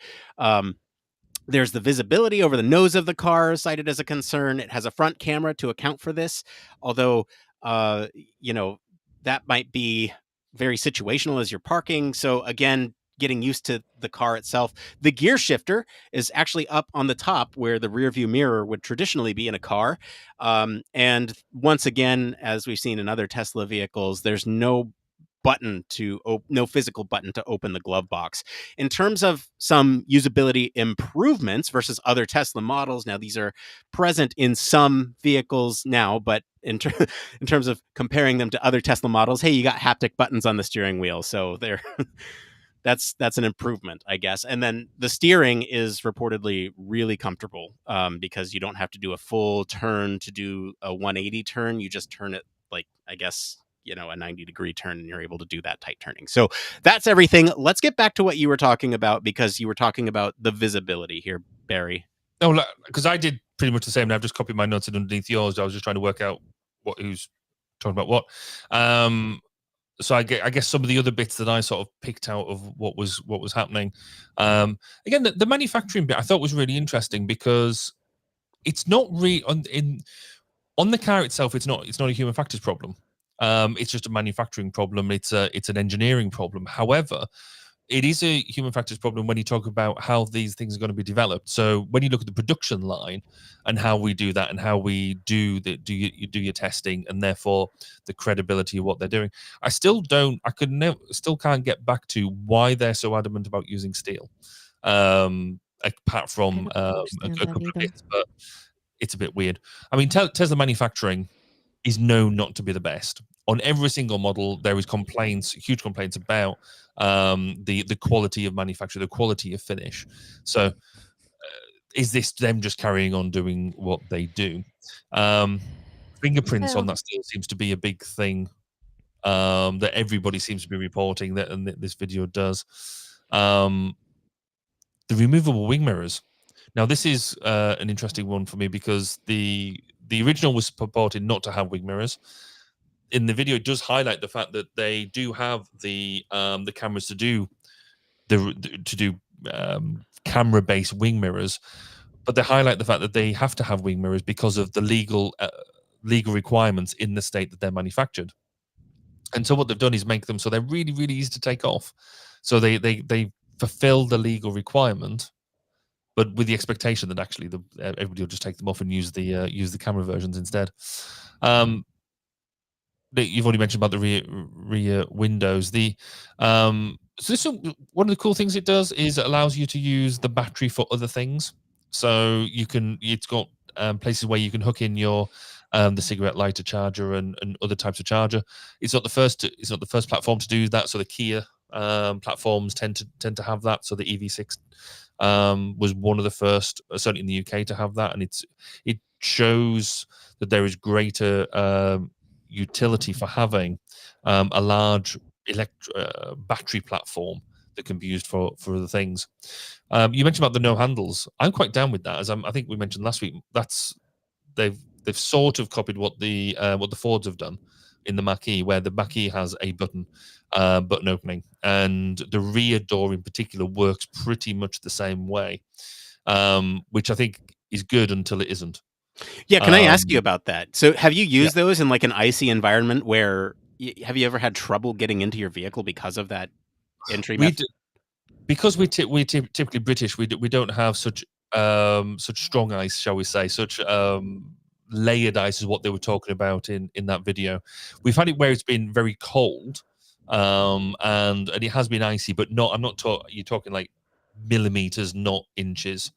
There's the visibility over the nose of the car cited as a concern. It has a front camera to account for this, although that might be very situational as you're parking. So again, getting used to the car itself. The gear shifter is actually up on the top where the rear view mirror would traditionally be in a car. And once again, as we've seen in other Tesla vehicles, there's no physical button to open the glove box. In terms of some usability improvements versus other Tesla models, now these are present in some vehicles now, but in terms of comparing them to other Tesla models, hey, you got haptic buttons on the steering wheel, so they're that's an improvement, I guess. And then the steering is reportedly really comfortable because you don't have to do a full turn to do a 180 turn. You just turn it like, I guess, a 90-degree turn, and you're able to do that tight turning. So that's everything. Let's get back to what you were talking about, because you were talking about the visibility here, Barry. No, because I did pretty much the same. And I've just copied my notes underneath yours. I was just trying to work out who's talking about what. So I guess some of the other bits that I sort of picked out of what was happening. Again, the manufacturing bit I thought was really interesting, because it's not really on the car itself. It's not a human factors problem. It's just a manufacturing problem. It's an engineering problem. However, it is a human factors problem when you talk about how these things are going to be developed. So when you look at the production line and how we do that and how we do your testing, and therefore the credibility of what they're doing, still can't get back to why they're so adamant about using steel. Apart from a couple of bits, but it's a bit weird. I mean, Tesla manufacturing is known not to be the best. On every single model, there is complaints, huge complaints about the quality of manufacture, the quality of finish. So is this them just carrying on doing what they do? Fingerprints on that steel seems to be a big thing that everybody seems to be reporting that, and this video does. The removable wing mirrors. Now, this is an interesting one for me because the original was purported not to have wing mirrors. In the video, it does highlight the fact that they do have the cameras to do camera-based wing mirrors, but they highlight the fact that they have to have wing mirrors because of the legal requirements in the state that they're manufactured. And so what they've done is make them so they're really, really easy to take off. So they fulfill the legal requirement, but with the expectation that actually everybody will just take them off and use the camera versions instead. You've already mentioned about the rear windows. So this one of the cool things it does is it allows you to use the battery for other things. So it's got places where you can hook in your the cigarette lighter charger and other types of charger. It's not the first platform to do that. So the Kia platforms tend to have that. So the EV6 was one of the first, certainly in the UK, to have that, and it shows that there is greater utility for having a large battery platform that can be used for other things. You mentioned about the no handles. I'm quite down with that, as I think we mentioned last week. They've sort of copied what the Fords have done in the Mach-E, where the Mach-E has a button opening, and the rear door in particular works pretty much the same way, which I think is good until it isn't. Yeah, can I ask you about that? So have you used those in like an icy environment where have you ever had trouble getting into your vehicle because of that entry method? Because we're typically British, we don't have such strong ice, shall we say, such layered ice is what they were talking about in that video. We've had it where it's been very cold, and it has been icy, but you're talking like millimeters, not inches.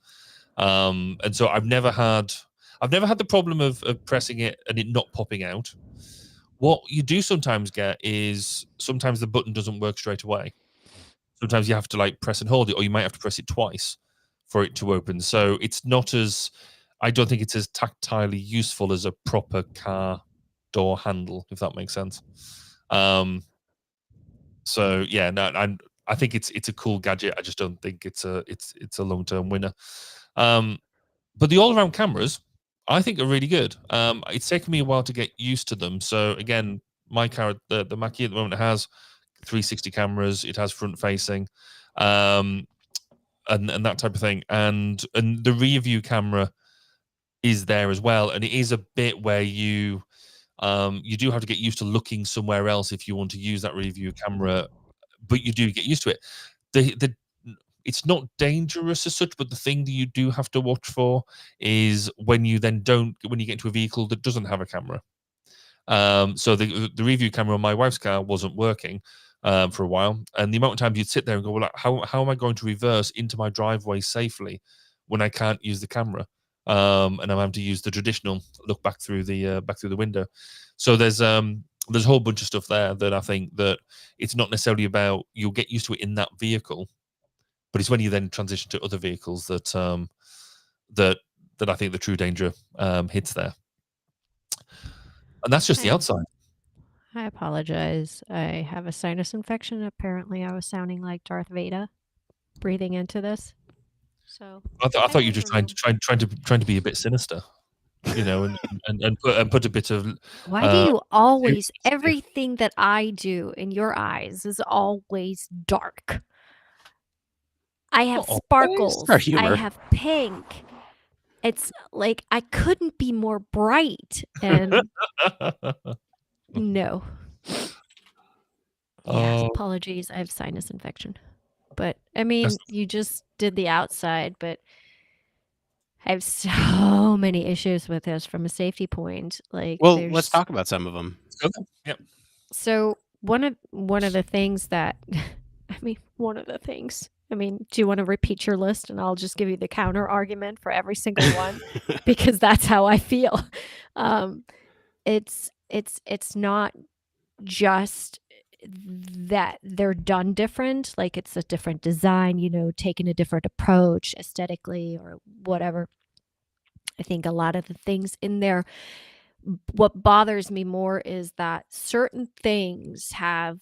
And so I've never had the problem of pressing it and it not popping out. What you do sometimes get is sometimes the button doesn't work straight away. Sometimes you have to like press and hold it, or you might have to press it twice for it to open. So I don't think it's as tactilely useful as a proper car door handle, if that makes sense. So yeah, no, I think it's a cool gadget. I just don't think it's a long-term winner. But the all-around cameras, I think, are really good. It's taken me a while to get used to them. So again, my car, the Mach-E at the moment, has 360 cameras. It has front-facing, and that type of thing. And the rear view camera is there as well. And it is a bit where you do have to get used to looking somewhere else if you want to use that rear view camera. But you do get used to it. It's not dangerous as such, but the thing that you do have to watch for is when you get into a vehicle that doesn't have a camera. So the review camera on my wife's car wasn't working for a while, and the amount of times you'd sit there and go, well, how am I going to reverse into my driveway safely when I can't use the camera? And I'm having to use the traditional look back through the window. So there's a whole bunch of stuff there that I think that it's not necessarily about you'll get used to it in that vehicle, but it's when you then transition to other vehicles that I think the true danger hits there. And that's just the outside. I apologize. I have a sinus infection. Apparently, I was sounding like Darth Vader breathing into this. So I thought you were just trying to be a bit sinister, and put a bit of. Why do you always everything that I do in your eyes is always dark? I have sparkles. I have pink. It's like I couldn't be more bright. And no. Yeah, apologies. I have sinus infection. But I mean, you just did the outside, but I have so many issues with this from a safety point. Let's talk about some of them. Okay. Yep. So one of the things that I mean, do you want to repeat your list and I'll just give you the counter argument for every single one because that's how I feel. It's it's not just that they're done different, like it's a different design, taking a different approach aesthetically or whatever. I think a lot of the things in there, what bothers me more is that certain things have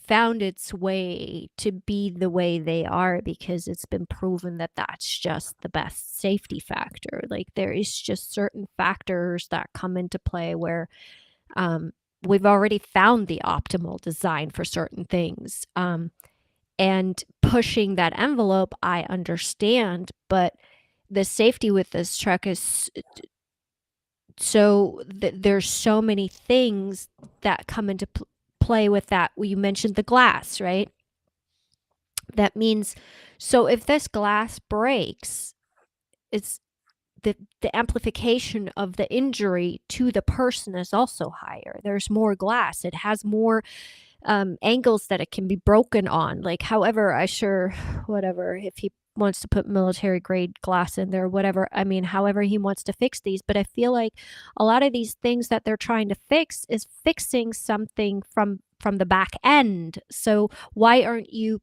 found its way to be the way they are because it's been proven that that's just the best safety factor. Like there is just certain factors that come into play where we've already found the optimal design for certain things. And pushing that envelope, I understand, but the safety with this truck is so there's so many things that come into play with that. Well, you mentioned the glass, right? That means, so if this glass breaks, it's the amplification of the injury to the person is also higher. There's more glass. It has more angles that it can be broken on. Like, however, whatever, if he wants to put military grade glass in there, whatever, I mean, however he wants to fix these. But I feel like a lot of these things that they're trying to fix is fixing something from the back end. So why aren't you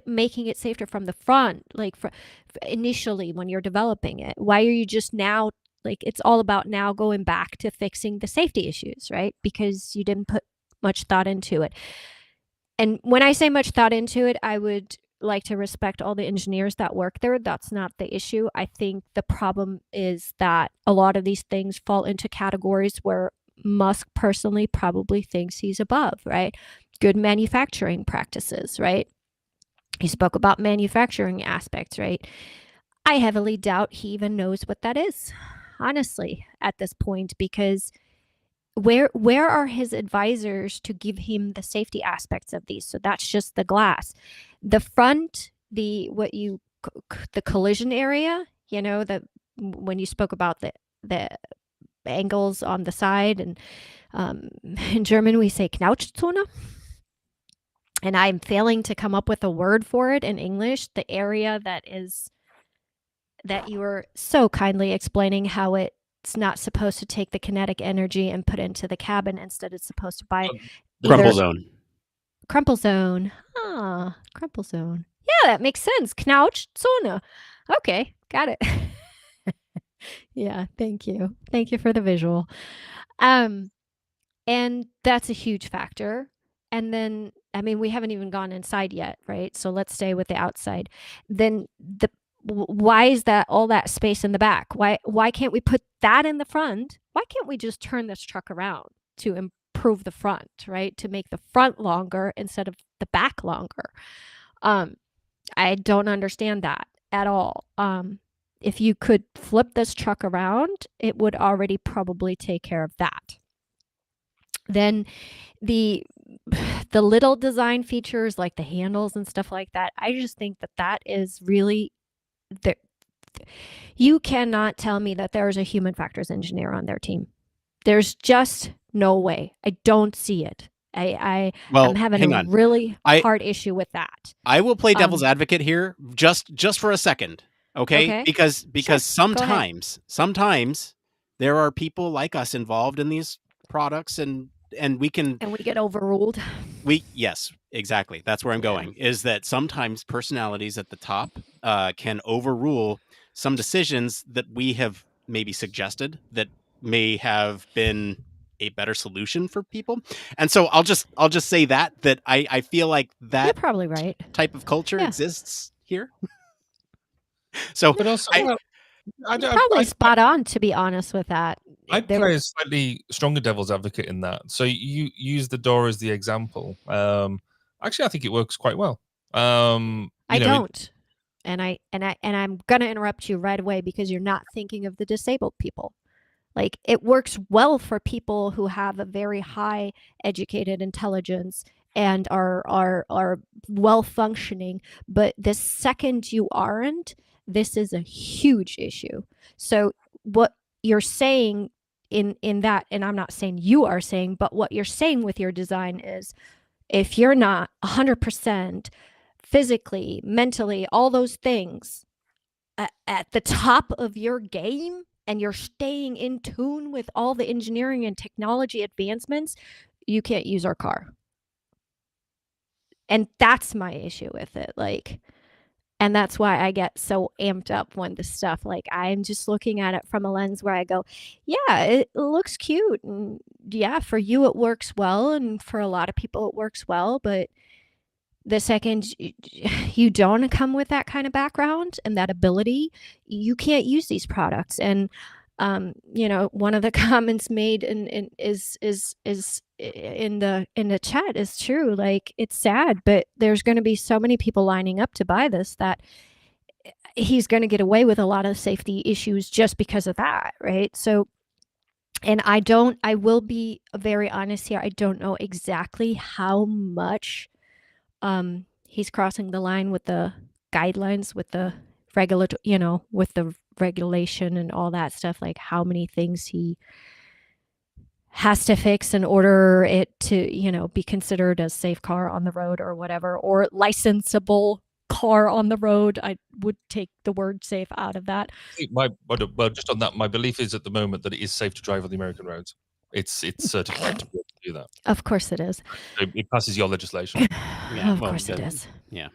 making it safer from the front, like initially when you're developing it? Why are you just now, like, it's all about now going back to fixing the safety issues, right? Because you didn't put much thought into it. And when I say much thought into it, I would like to respect all the engineers that work there. That's not the issue. I think the problem is that a lot of these things fall into categories where Musk personally probably thinks he's above, right? Good manufacturing practices, right? He spoke about manufacturing aspects, right? I heavily doubt he even knows what that is, honestly, at this point, because where are his advisors to give him the safety aspects of these? So that's just the glass. The front, the collision area, when you spoke about the angles on the side, and in German we say Knautschzone. And I'm failing to come up with a word for it in English. The area that you were so kindly explaining how it's not supposed to take the kinetic energy and put into the cabin. Instead, it's supposed to buy Crumple zone. Crumple zone. Crumple zone. Yeah, that makes sense. Knautschzone. Okay, got it. Yeah, thank you. Thank you for the visual. And that's a huge factor. And then, I mean, we haven't even gone inside yet, right? So let's stay with the outside. Then why is that all that space in the back? Why can't we put that in the front? Why can't we just turn this truck around to improve the front, right? To make the front longer instead of the back longer. I don't understand that at all. If you could flip this truck around, it would already probably take care of that. Then the little design features like the handles and stuff like that, I just think that is really you cannot tell me that there's a human factors engineer on their team. There's just no way. I don't see it. I'm having a really hard issue with that. I will play devil's advocate here just for a second. Okay? Because sure, sometimes there are people like us involved in these products, and we get overruled. Yes, exactly. That's where I'm going, is that sometimes personalities at the top can overrule some decisions that we have maybe suggested that may have been a better solution for people. And so I'll just say that I feel like that you're probably right. Type of culture exists here. So but also, you're probably spot on, to be honest with that. I'd play a slightly stronger devil's advocate in that. So you use the door as the example. Actually, I think it works quite well. And I'm gonna interrupt you right away because you're not thinking of the disabled people. Like, it works well for people who have a very high educated intelligence and are well functioning. But the second you aren't, this is a huge issue. So what you're saying in that, and I'm not saying you are saying, but what you're saying with your design is, if you're not 100% physically, mentally, all those things at the top of your game, and you're staying in tune with all the engineering and technology advancements, you can't use our car. And that's my issue with it. Like, and that's why I get so amped up when the stuff, like, I'm just looking at it from a lens where I go, yeah, it looks cute. And yeah, for you, it works well. And for a lot of people, it works well. But the second you don't come with that kind of background and that ability, you can't use these products. And one of the comments made is in the chat is true. Like, it's sad, but there's going to be so many people lining up to buy this that he's going to get away with a lot of safety issues just because of that, right? So, and I will be very honest here. I don't know exactly how much he's crossing the line with the guidelines, with the with the regulation and all that stuff, like how many things he has to fix in order it to, be considered a safe car on the road or whatever, or licensable car on the road. I would take the word safe out of that. Just on that, my belief is at the moment that it is safe to drive on the American roads. It's certified to be able to do that. Of course it is. It passes your legislation. Yeah, of course it is. Yeah.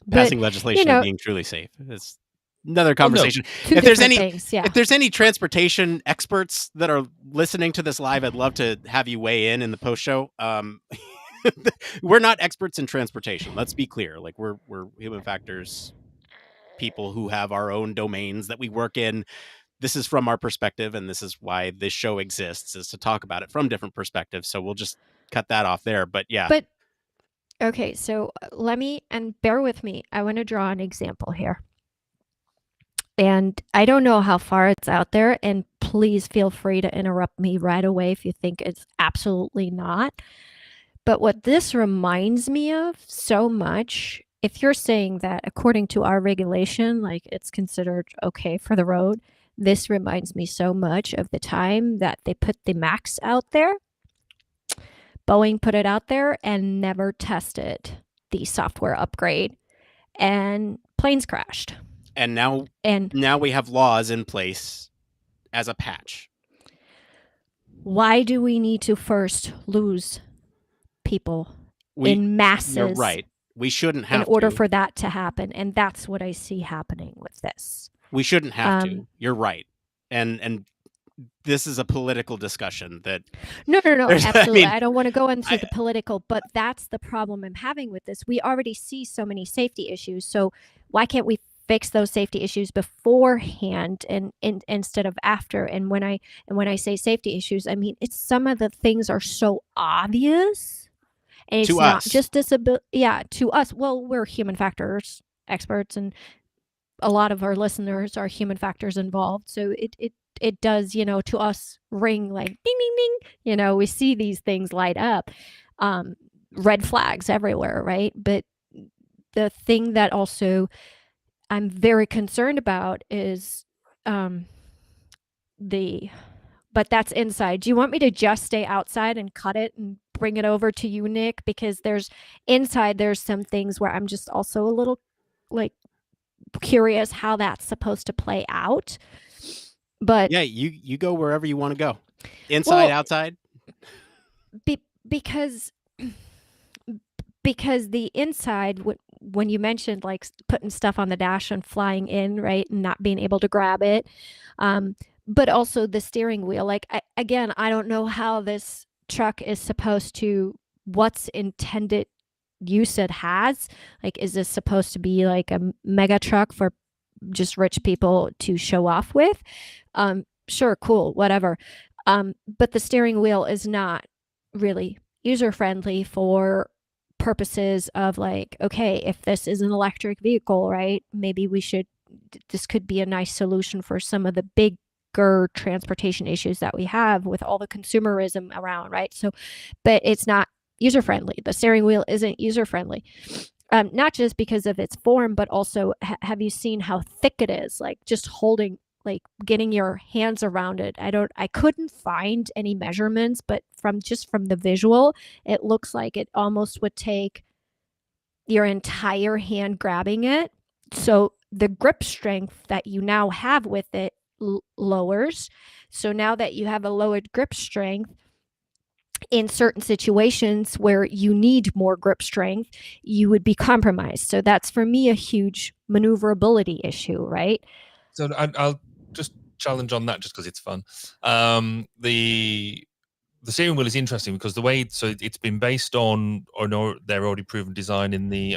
But, Passing legislation and being truly safe is another conversation. Two If there's different any things, yeah. if there's any transportation experts that are listening to this live, I'd love to have you weigh in the post show. We're not experts in transportation. Let's be clear. Like, we're human factors people who have our own domains that we work in. This is from our perspective, and this is why this show exists, is to talk about it from different perspectives. So we'll just cut that off there. But yeah. But okay, so and bear with me. I want to draw an example here. And I don't know how far it's out there, and please feel free to interrupt me right away if you think it's absolutely not. But what this reminds me of so much, if you're saying that according to our regulation, like, it's considered okay for the road, this reminds me so much of the time that they put the Max out there. Boeing put it out there and never tested the software upgrade, and planes crashed. And now we have laws in place as a patch. Why do we need to first lose people in masses? You're right. We shouldn't have in order for that to happen. And that's what I see happening with this. We shouldn't have to. You're right. And this is a political discussion that... No, absolutely. I don't want to go into the political, but that's the problem I'm having with this. We already see so many safety issues. So why can't we fix those safety issues beforehand and instead of after? And when I say safety issues, I mean, it's some of the things are so obvious, and it's not just disability. Yeah, to us. Well, we're human factors experts, and a lot of our listeners are human factors involved. So it does, to us ring like ding, ding, ding. We see these things light up, red flags everywhere, right? But the thing that also I'm very concerned about is but that's inside. Do you want me to just stay outside and cut it and bring it over to you, Nick? Because there's some things where I'm just also a little like curious how that's supposed to play out. But yeah, you go wherever you want to go. Inside, outside? Because the inside, when you mentioned like putting stuff on the dash and flying in, right, and not being able to grab it, but also the steering wheel. Like, I don't know how this truck is supposed to, what's intended use it has. Like, is this supposed to be like a mega truck for just rich people to show off with? Sure, cool, whatever. But the steering wheel is not really user-friendly for purposes of like, okay, if this is an electric vehicle, right, maybe this could be a nice solution for some of the bigger transportation issues that we have with all the consumerism around, right? So, but it's not user-friendly. The steering wheel isn't user-friendly. Not just because of its form, but also have you seen how thick it is? Like, just holding, like getting your hands around it. I couldn't find any measurements, but from the visual, it looks like it almost would take your entire hand grabbing it. So the grip strength that you now have with it lowers. So now that you have a lowered grip strength, in certain situations where you need more grip strength, you would be compromised. So that's, for me, a huge maneuverability issue, right? So I'll just challenge on that just because it's fun. The steering wheel is interesting because the way it's been based on their already proven design in the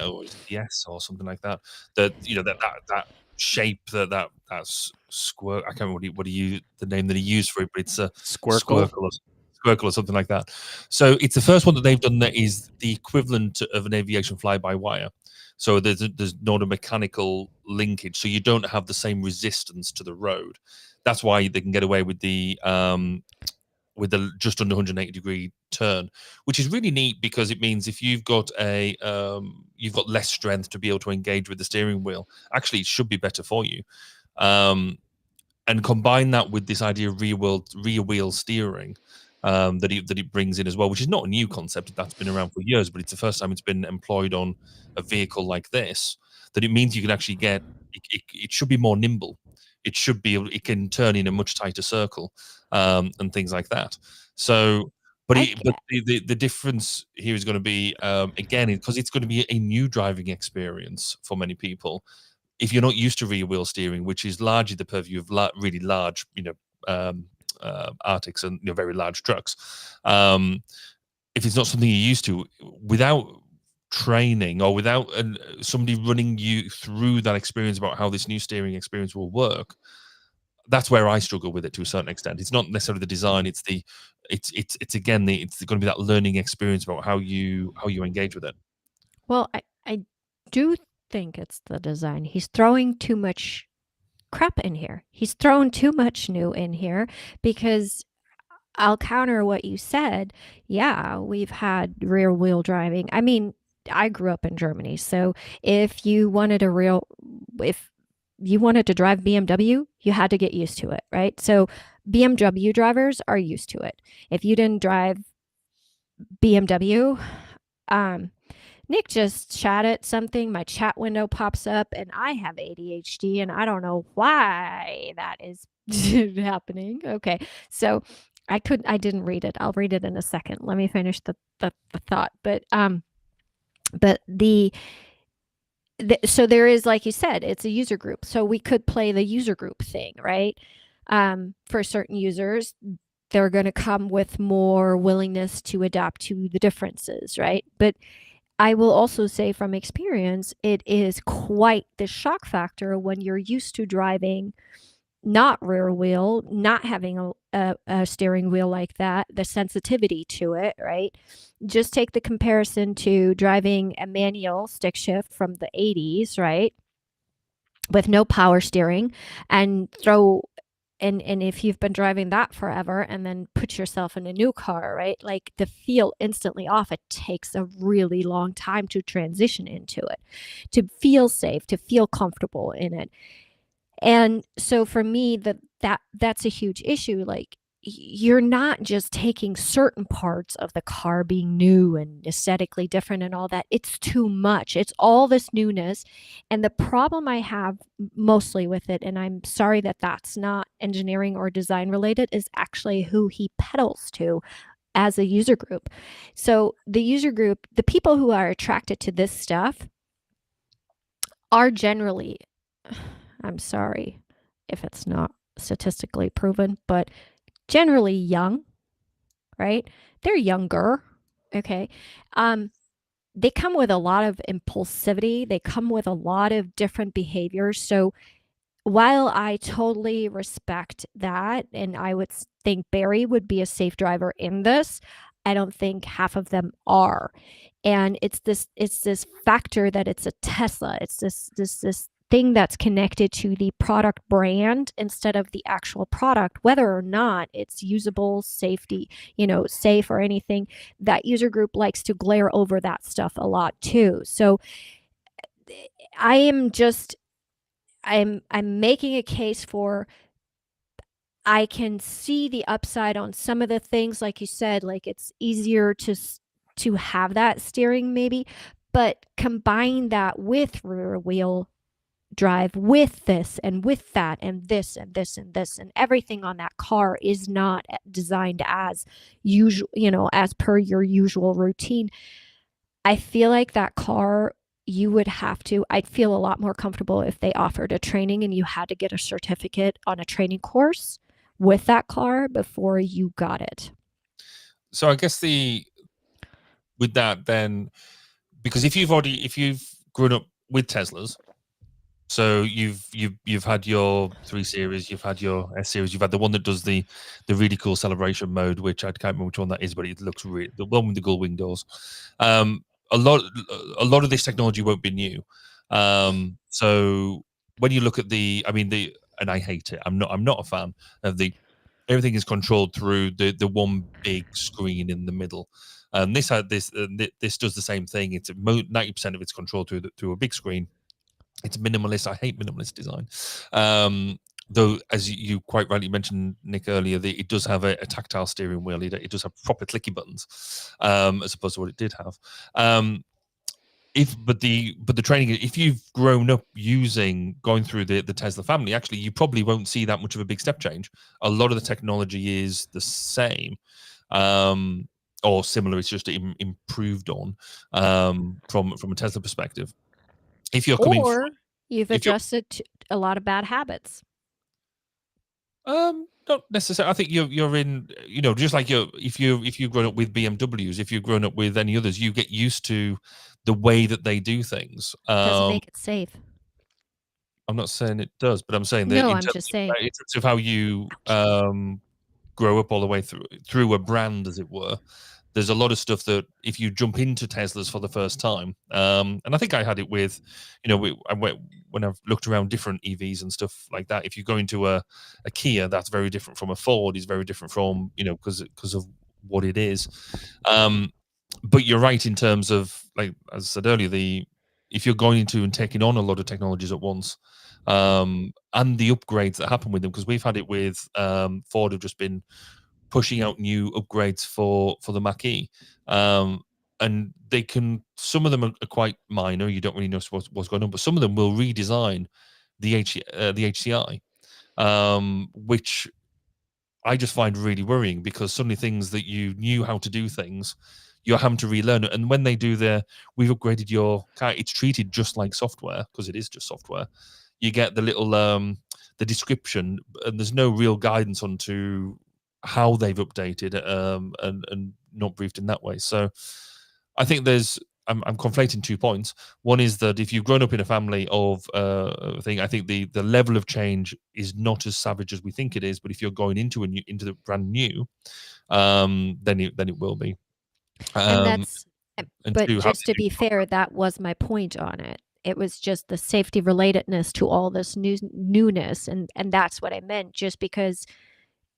S or something like that. That that shape that squirk. I can't remember what the name that he used for it, but it's a Squircle or something like that. So it's the first one that they've done that is the equivalent of an aviation fly-by-wire. So there's not a mechanical linkage, so you don't have the same resistance to the road. That's why they can get away with the just under 180-degree turn, which is really neat because it means if you've got you've got less strength to be able to engage with the steering wheel, actually it should be better for you. And combine that with this idea of rear wheel steering that it brings in as well, which is not a new concept. That's been around for years, but it's the first time it's been employed on a vehicle like this. That it means you can actually get it should be more nimble. It can turn in a much tighter circle and things like that. So, but the difference here is going to be again because it's going to be a new driving experience for many people. If you're not used to rear wheel steering, which is largely the purview of really large, Arctics and very large trucks, if it's not something you're used to, without training or without somebody running you through that experience about how this new steering experience will work, that's where I struggle with it to a certain extent. It's not necessarily the design; it's going to be that learning experience about how you engage with it. Well, I do think it's the design. He's throwing too much crap in here. He's thrown too much new in here because I'll counter what you said. Yeah, we've had rear wheel driving. I mean, I grew up in Germany, so if you wanted to drive BMW, you had to get used to it, right? So BMW drivers are used to it. If you didn't drive BMW, Nick just chatted something. My chat window pops up, and I have ADHD, and I don't know why that is happening. Okay, so I didn't read it. I'll read it in a second. Let me finish the thought. But so there is, like you said, it's a user group. So we could play the user group thing, right? For certain users, they're going to come with more willingness to adapt to the differences, right? But I will also say from experience, it is quite the shock factor when you're used to driving not rear wheel, not having a steering wheel like that, the sensitivity to it, right? Just take the comparison to driving a manual stick shift from the 80s, right? With no power steering, and if you've been driving that forever and then put yourself in a new car, right? Like the feel instantly off, it takes a really long time to transition into it, to feel safe, to feel comfortable in it. And so for me, that's a huge issue. Like you're not just taking certain parts of the car being new and aesthetically different and all that. It's too much. It's all this newness. And the problem I have mostly with it, and I'm sorry that that's not engineering or design related, is actually who he peddles to as a user group. So the user group, the people who are attracted to this stuff are generally, I'm sorry if it's not statistically proven, but generally young, right? They're younger, okay? They come with a lot of impulsivity. They come with a lot of different behaviors. So while I totally respect that, and I would think Barry would be a safe driver in this, I don't think half of them are. And it's this factor that it's a Tesla. It's this thing that's connected to the product brand instead of the actual product, whether or not it's usable, safety, safe or anything. That user group likes to glare over that stuff a lot too. So I'm making a case for, I can see the upside on some of the things, like you said, like it's easier to have that steering maybe, but combine that with rear wheel drive with this and with that and this and this and this, and everything on that car is not designed as usual, as per your usual routine. I feel like that car, I'd feel a lot more comfortable if they offered a training and you had to get a certificate on a training course with that car before you got it. So I guess with that then, because if you've grown up with Teslas, so you've had your 3 Series, you've had your S Series, you've had the one that does the really cool celebration mode, which I can't remember which one that is, but it looks really, the one with the gull wing doors. A lot of this technology won't be new. So when you look at and I hate it. I'm not a fan of everything is controlled through the one big screen in the middle. This does the same thing. It's 90% of it's controlled through a big screen. It's minimalist. I hate minimalist design. Though, as you quite rightly mentioned, Nick, earlier, it does have a tactile steering wheel. It does have proper clicky buttons, as opposed to what it did have. But the training, if you've grown up going through the Tesla family, actually you probably won't see that much of a big step change. A lot of the technology is the same, or similar. It's just improved on from a Tesla perspective. If you're coming, you've adjusted to a lot of bad habits. Not necessarily. I think you're in, just like if you've grown up with BMWs, if you've grown up with any others, you get used to the way that they do things. Doesn't make it safe. I'm not saying it does, but I'm saying that I'm just saying in terms of how you grow up all the way through a brand, as it were. There's a lot of stuff that if you jump into Teslas for the first time, and I think I had it with, when I've looked around different EVs and stuff like that, if you go into a Kia, that's very different from a Ford, is very different from, because of what it is. But you're right in terms of, like, as I said earlier, if you're going into and taking on a lot of technologies at once, and the upgrades that happen with them, because we've had it with Ford have just been pushing out new upgrades for the Mach-E, and some of them are quite minor. You don't really know what's going on, but some of them will redesign the HCI, which I just find really worrying, because suddenly things that you knew how to do things, you're having to relearn it. And when they do we've upgraded your car, it's treated just like software, because it is just software. You get the little the description, and there's no real guidance onto how they've updated and not briefed in that way. So I think I'm conflating 2 points. One is that if you've grown up in a family of thing, I think the level of change is not as savage as we think it is. But if you're going into the brand new, then it will be. And just to be fair, that was my point on it. It was just the safety relatedness to all this newness, and that's what I meant. Just because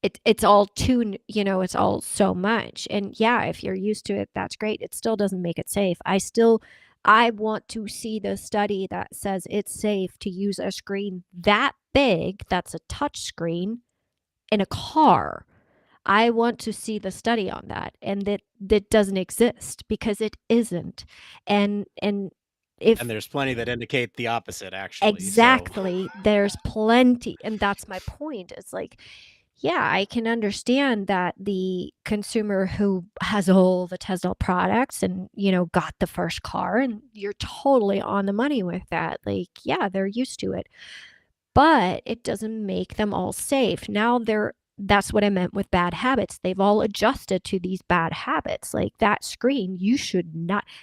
it's all it's all so much, and yeah, if you're used to it, that's great. It still doesn't make it safe. I want to see the study that says it's safe to use a screen that big, that's a touch screen, in a car. I want to see the study on that, and that doesn't exist, because it isn't. And there's plenty that indicate the opposite, actually. Exactly. So. There's plenty, and that's my point. It's like, yeah, I can understand that the consumer who has all the Tesla products and, got the first car, and you're totally on the money with that. Like, yeah, they're used to it. But it doesn't make them all safe. Now that's what I meant with bad habits. They've all adjusted to these bad habits. Like that screen,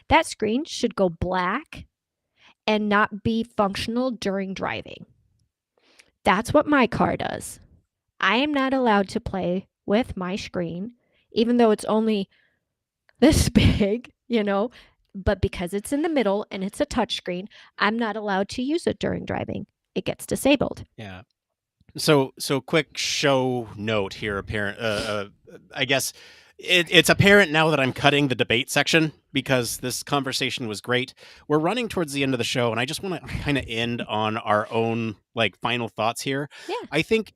that screen should go black and not be functional during driving. That's what my car does. I am not allowed to play with my screen, even though it's only this big, but because it's in the middle and it's a touch screen, I'm not allowed to use it during driving. It gets disabled. Yeah. So quick show note here, apparent. I guess it's apparent now that I'm cutting the debate section, because this conversation was great. We're running towards the end of the show, and I just want to kind of end on our own final thoughts here. Yeah. I think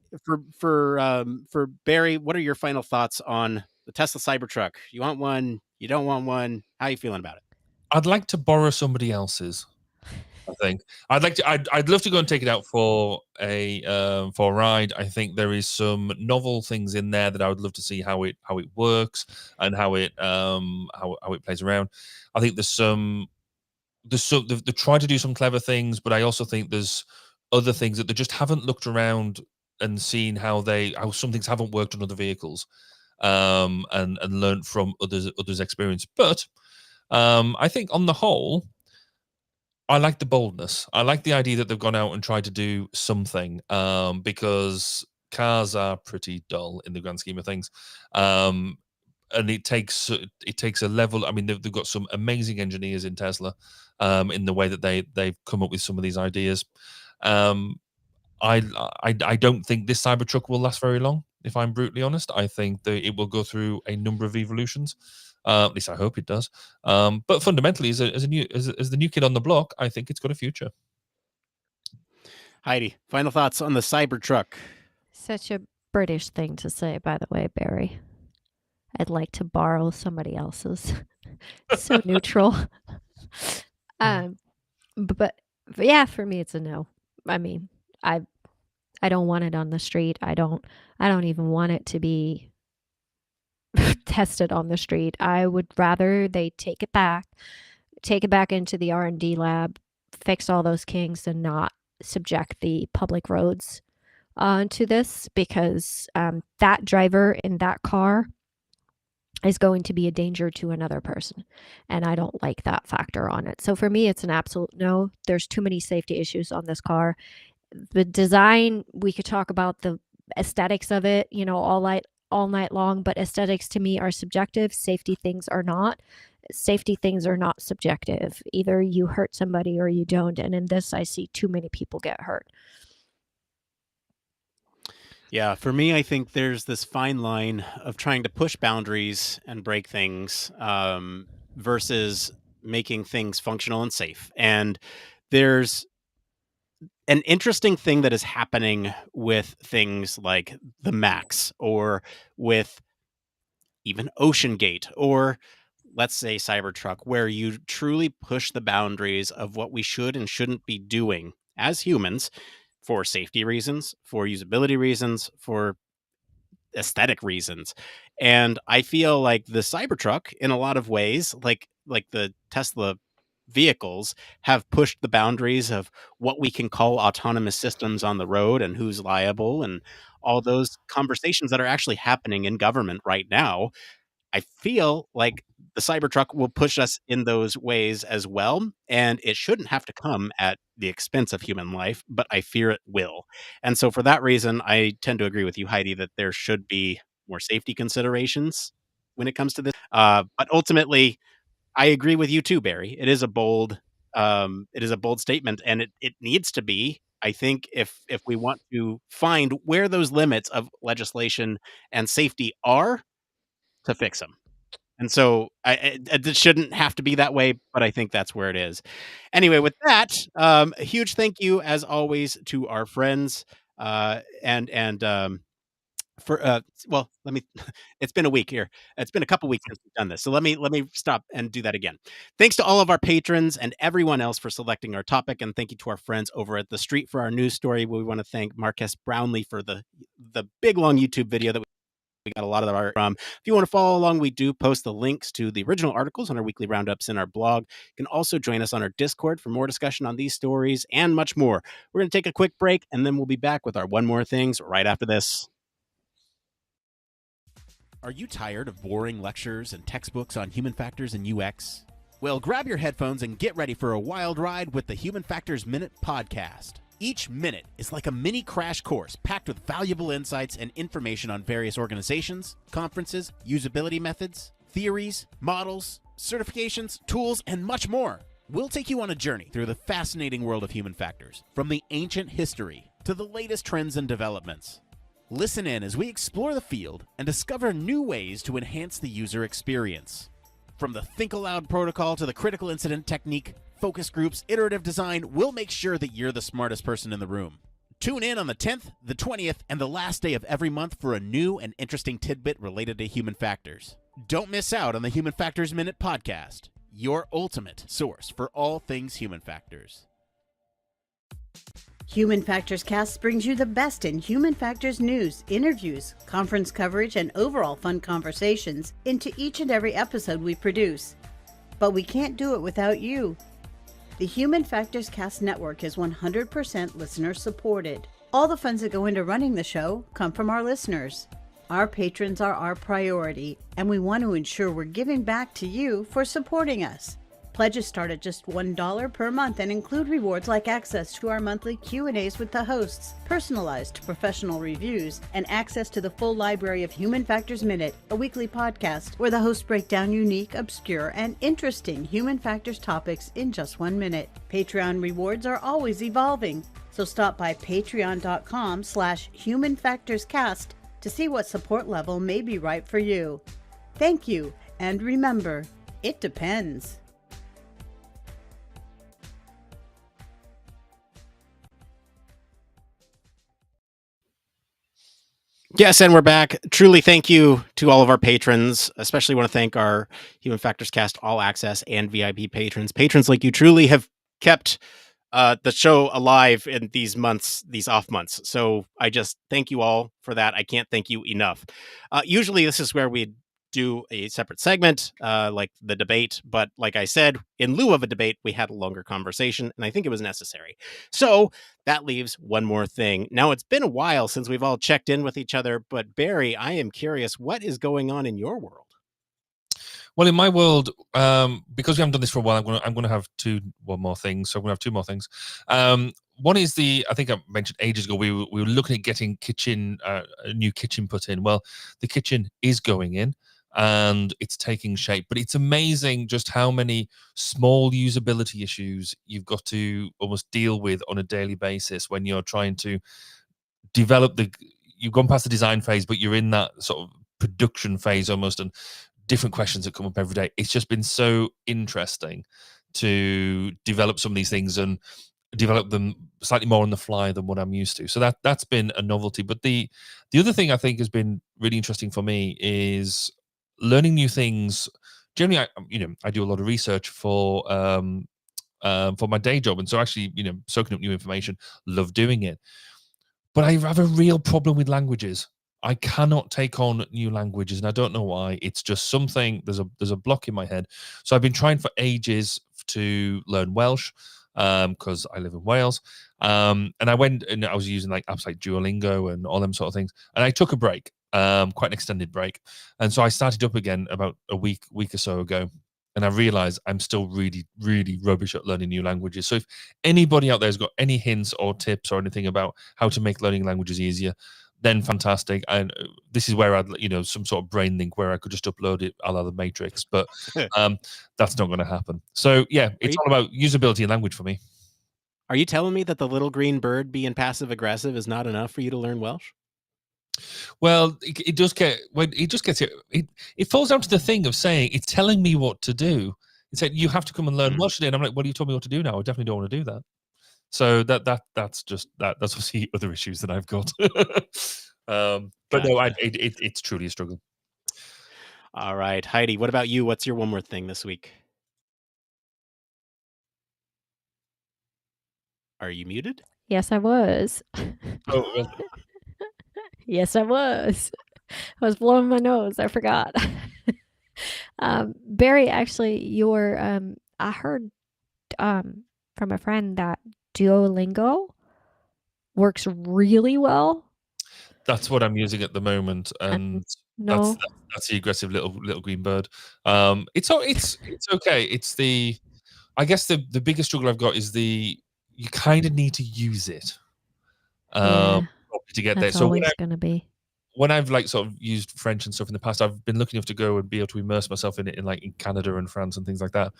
for Barry, what are your final thoughts on the Tesla Cybertruck? You want one? You don't want one? How are you feeling about it? I'd like to borrow somebody else's. think I'd love to go and take it out for a ride. I think there is some novel things in there that I would love to see how it works and how it plays around. I think they've tried to do some clever things, but I also think there's other things that they just haven't looked around and seen how some things haven't worked on other vehicles, and learned from others' experience. But I think on the whole, I like the boldness. I like the idea that they've gone out and tried to do something, because cars are pretty dull in the grand scheme of things. And it takes a level. I mean, they've got some amazing engineers in Tesla, in the way that they've come up with some of these ideas. I don't think this Cybertruck will last very long, if I'm brutally honest. I think that it will go through a number of evolutions. At least I hope it does. But fundamentally, as the new kid on the block, I think it's got a future. Heidi, final thoughts on the Cybertruck. Such a British thing to say, by the way, Barry. I'd like to borrow somebody else's. So neutral. But yeah, for me, it's a no. I mean, I don't want it on the street. I don't even want it to be tested on the street. I would rather they take it back into the R&D lab, fix all those kinks, and not subject the public roads to this, because that driver in that car is going to be a danger to another person, and I don't like that factor on it. So for me, it's an absolute no. There's too many safety issues on this car. The design, we could talk about the aesthetics of it, all night long, but aesthetics to me are subjective. Safety things are not. Safety things are not subjective. Either you hurt somebody or you don't, and in this, I see too many people get hurt. Yeah, for me, I think there's this fine line of trying to push boundaries and break things, versus making things functional and safe. And there's an interesting thing that is happening with things like the Max, or with even Ocean Gate, or let's say Cybertruck, where you truly push the boundaries of what we should and shouldn't be doing as humans, for safety reasons, for usability reasons, for aesthetic reasons. And I feel like the Cybertruck, in a lot of ways, like the Tesla vehicles, have pushed the boundaries of what we can call autonomous systems on the road and who's liable, and all those conversations that are actually happening in government right now. I feel like the Cybertruck will push us in those ways as well, and it shouldn't have to come at the expense of human life, but I fear it will. And so for that reason, I tend to agree with you, Heidi, that there should be more safety considerations when it comes to this. But ultimately, I agree with you too, Barry. It is a bold statement, and it needs to be. I think if we want to find where those limits of legislation and safety are, to fix them. And so it shouldn't have to be that way, but I think that's where it is. Anyway, with that, a huge thank you as always to our friends, well, let me, it's been a week here. It's been a couple weeks since we've done this. So let me stop and do that again. Thanks to all of our patrons and everyone else for selecting our topic. And thank you to our friends over at The Street for our news story. We want to thank Marques Brownlee for the big, long YouTube video that we got a lot of our from. If you want to follow along, we do post the links to the original articles on our weekly roundups in our blog. You can also join us on our Discord for more discussion on these stories and much more. We're going to take a quick break, and then we'll be back with our One More Things right after this. Are you tired of boring lectures and textbooks on human factors and UX? Well, grab your headphones and get ready for a wild ride with the Human Factors Minute podcast. Each minute is like a mini crash course packed with valuable insights and information on various organizations, conferences, usability methods, theories, models, certifications, tools, and much more. We'll take you on a journey through the fascinating world of human factors, from the ancient history to the latest trends and developments. Listen in as we explore the field and discover new ways to enhance the user experience. From the Think Aloud protocol to the critical incident technique, focus groups, iterative design, we'll make sure that you're the smartest person in the room. Tune in on the 10th, the 20th, and the last day of every month for a new and interesting tidbit related to human factors. Don't miss out on the Human Factors Minute podcast, your ultimate source for all things human factors. Human Factors Cast brings you the best in human factors news, interviews, conference coverage, and overall fun conversations into each and every episode we produce. But we can't do it without you. The Human Factors Cast network is 100% listener supported. All the funds that go into running the show come from our listeners. Our patrons are our priority, and we want to ensure we're giving back to you for supporting us. Pledges start at just $1 per month and include rewards like access to our monthly Q&As with the hosts, personalized professional reviews, and access to the full library of Human Factors Minute, a weekly podcast where the hosts break down unique, obscure, and interesting human factors topics in just 1 minute. Patreon rewards are always evolving, so stop by patreon.com/humanfactorscast to see what support level may be right for you. Thank you, and remember, it depends. Yes, and we're back. Truly thank you to all of our patrons. Especially want to thank our Human Factors Cast All Access and VIP patrons. Patrons like you truly have kept the show alive in these months, these off months. So I just thank you all for that. I can't thank you enough. Usually this is where we do a separate segment, like the debate. But like I said, in lieu of a debate, we had a longer conversation, and I think it was necessary. So that leaves one more thing. Now, it's been a while since we've all checked in with each other, but Barry, I am curious, what is going on in your world? Well, in my world, because we haven't done this for a while, I'm going to have two more things. So I'm going to have two more things. One is I think I mentioned ages ago, we were looking at getting a new kitchen put in. Well, the kitchen is going in and it's taking shape, but it's amazing just how many small usability issues you've got to almost deal with on a daily basis when you're trying to develop you've gone past the design phase, but you're in that sort of production phase almost, and different questions that come up every day. It's just been so interesting to develop some of these things and develop them slightly more on the fly than what I'm used to. So that's been a novelty. But the other thing I think has been really interesting for me is learning new things. Generally, I do a lot of research for my day job, and so actually, soaking up new information, love doing it. But I have a real problem with languages. I cannot take on new languages, and I don't know why. It's just something. There's a block in my head. So I've been trying for ages to learn Welsh because I live in Wales. And I went and I was using like apps like Duolingo and all them sort of things. And I took a break, quite an extended break. And so I started up again about a week or so ago. And I realized I'm still really, really rubbish at learning new languages. So if anybody out there has got any hints or tips or anything about how to make learning languages easier, then fantastic. And this is where I'd, some sort of brain link where I could just upload it a la the Matrix, but that's not going to happen. So yeah, it's all about usability and language for me. Are you telling me that the little green bird being passive aggressive is not enough for you to learn Welsh? Well, it does get when it just gets it falls down to the thing of saying it's telling me what to do. It said you have to come and learn Welsh today, and I'm like, well, you told me what to do now. I definitely don't want to do that. So that's obviously other issues that I've got. But no, it's truly a struggle. All right, Heidi, what about you? What's your one more thing this week? Are you muted? Yes, I was. Oh, yes, I was. I was blowing my nose. I forgot. Barry, actually, I heard from a friend that Duolingo works really well. That's what I'm using at the moment, and no, that's the aggressive little green bird. It's okay. It's I guess the biggest struggle I've got is you kind of need to use it to get there. So always going to be. When I've like sort of used French and stuff in the past, I've been lucky enough to go and be able to immerse myself in it in Canada and France and things like that.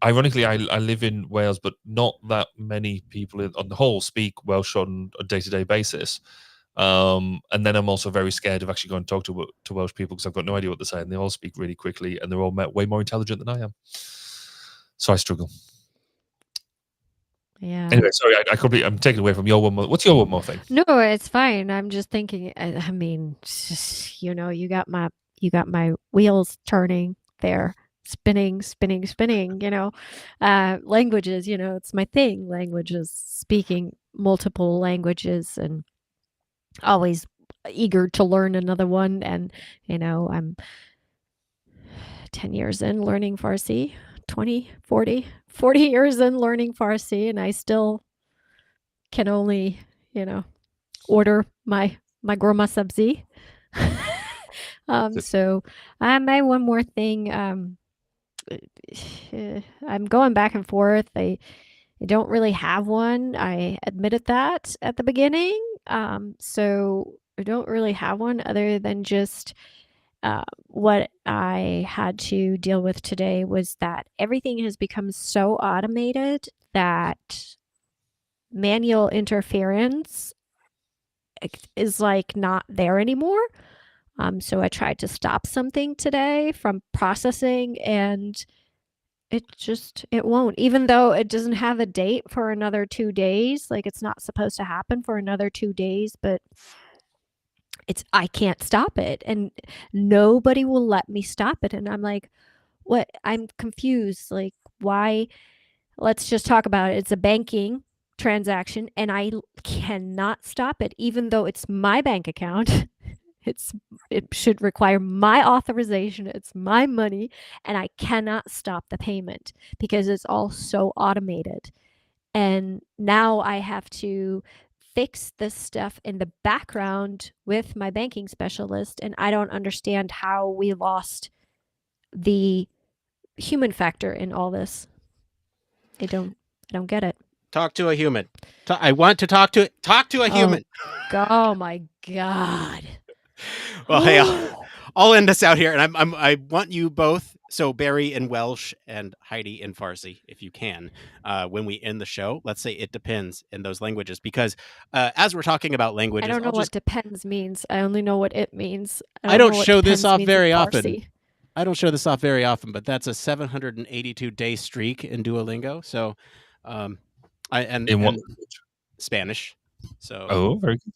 Ironically, I live in Wales, but not that many people on the whole speak Welsh on a day-to-day basis. And then I'm also very scared of actually going to talk to Welsh people because I've got no idea what they're saying. They all speak really quickly and they're all way more intelligent than I am. So I struggle. Yeah. Anyway, sorry, I'm taking away from your one more. What's your one more thing? No, it's fine. I'm just thinking. I mean, you got my wheels turning there. spinning, languages, it's my thing, languages, speaking multiple languages, and always eager to learn another one. And, I'm 10 years in learning Farsi, 20, 40 years in learning Farsi, and I still can only, order my groma sabzi. So my one more thing, I'm going back and forth. I don't really have one. I admitted that at the beginning. So I don't really have one other than just what I had to deal with today was that everything has become so automated that manual interference is like not there anymore. So I tried to stop something today from processing, and it won't, even though it doesn't have a date for another 2 days. Like, it's not supposed to happen for another 2 days, but I can't stop it, and nobody will let me stop it. And I'm like, what? I'm confused. Like, why? Let's just talk about it. It's a banking transaction, and I cannot stop it, even though it's my bank account. It should require my authorization. It's my money, and I cannot stop the payment because it's all so automated. And now I have to fix this stuff in the background with my banking specialist, and I don't understand how we lost the human factor in all this. I don't get it. Talk to a human. I want to talk to a human. Oh my God. Well, hey, I'll end this out here, and I want you both, so Barry in Welsh and Heidi in Farsi, if you can, when we end the show, let's say it depends in those languages, because as we're talking about languages, I don't know what depends means. I only know what it means. I don't show this off very often. I don't show this off very often, but that's a 782-day streak in Duolingo. So, in what language? Spanish. So, very good.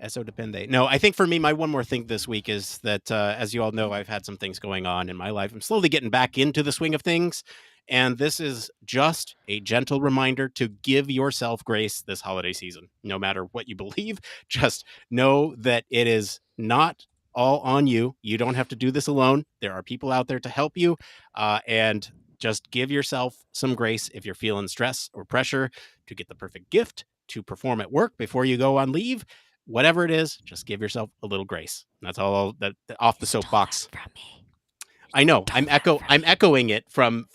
Eso depende. No, I think for me, my one more thing this week is that, as you all know, I've had some things going on in my life. I'm slowly getting back into the swing of things. And this is just a gentle reminder to give yourself grace this holiday season. No matter what you believe, just know that it is not all on you. You don't have to do this alone. There are people out there to help you. And just give yourself some grace if you're feeling stress or pressure to get the perfect gift to perform at work before you go on leave. Whatever it is, just give yourself a little grace. That's all. That off the soapbox. From me. I know. I'm echoing it from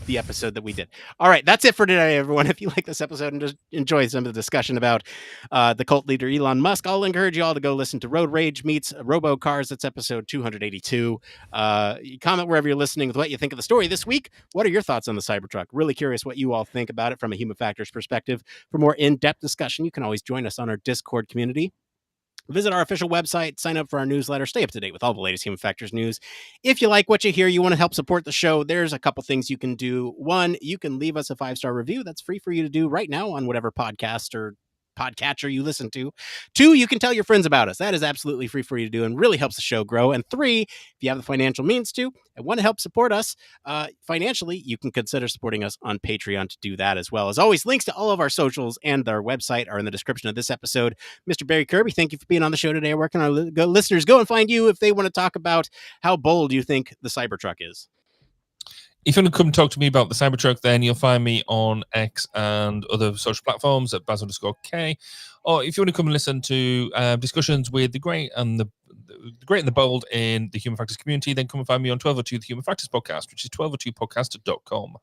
the episode that we did. All right, that's it for today, everyone. If you like this episode and just enjoyed some of the discussion about the cult leader Elon Musk, I'll encourage you all to go listen to Road Rage Meets Robo Cars. That's episode 282. Comment wherever you're listening with what you think of the story this week. What are your thoughts on the Cybertruck? Really curious what you all think about it from a human factors perspective. For more in-depth discussion, you can always join us on our Discord community. Visit our official website, sign up for our newsletter, stay up to date with all the latest human factors news. If you like what you hear, you want to help support the show, there's a couple things you can do. One, you can leave us a 5-star review. That's free for you to do right now on whatever podcast or podcatcher you listen to. 2, you can tell your friends about us. That is absolutely free for you to do and really helps the show grow. And 3, if you have the financial means to and want to help support us financially, you can consider supporting us on Patreon to do that as well. As always, links to all of our socials and our website are in the description of this episode. Mr. Barry Kirby, thank you for being on the show today. Where can our listeners go and find you if they want to talk about how bold you think the Cybertruck is? If you want to come talk to me about the Cybertruck, then you'll find me on X and other social platforms at Baz_K. Or if you want to come and listen to discussions with the great and the great and the bold in the Human Factors community, then come and find me on 1202 the Human Factors podcast, which is 1202podcast.com.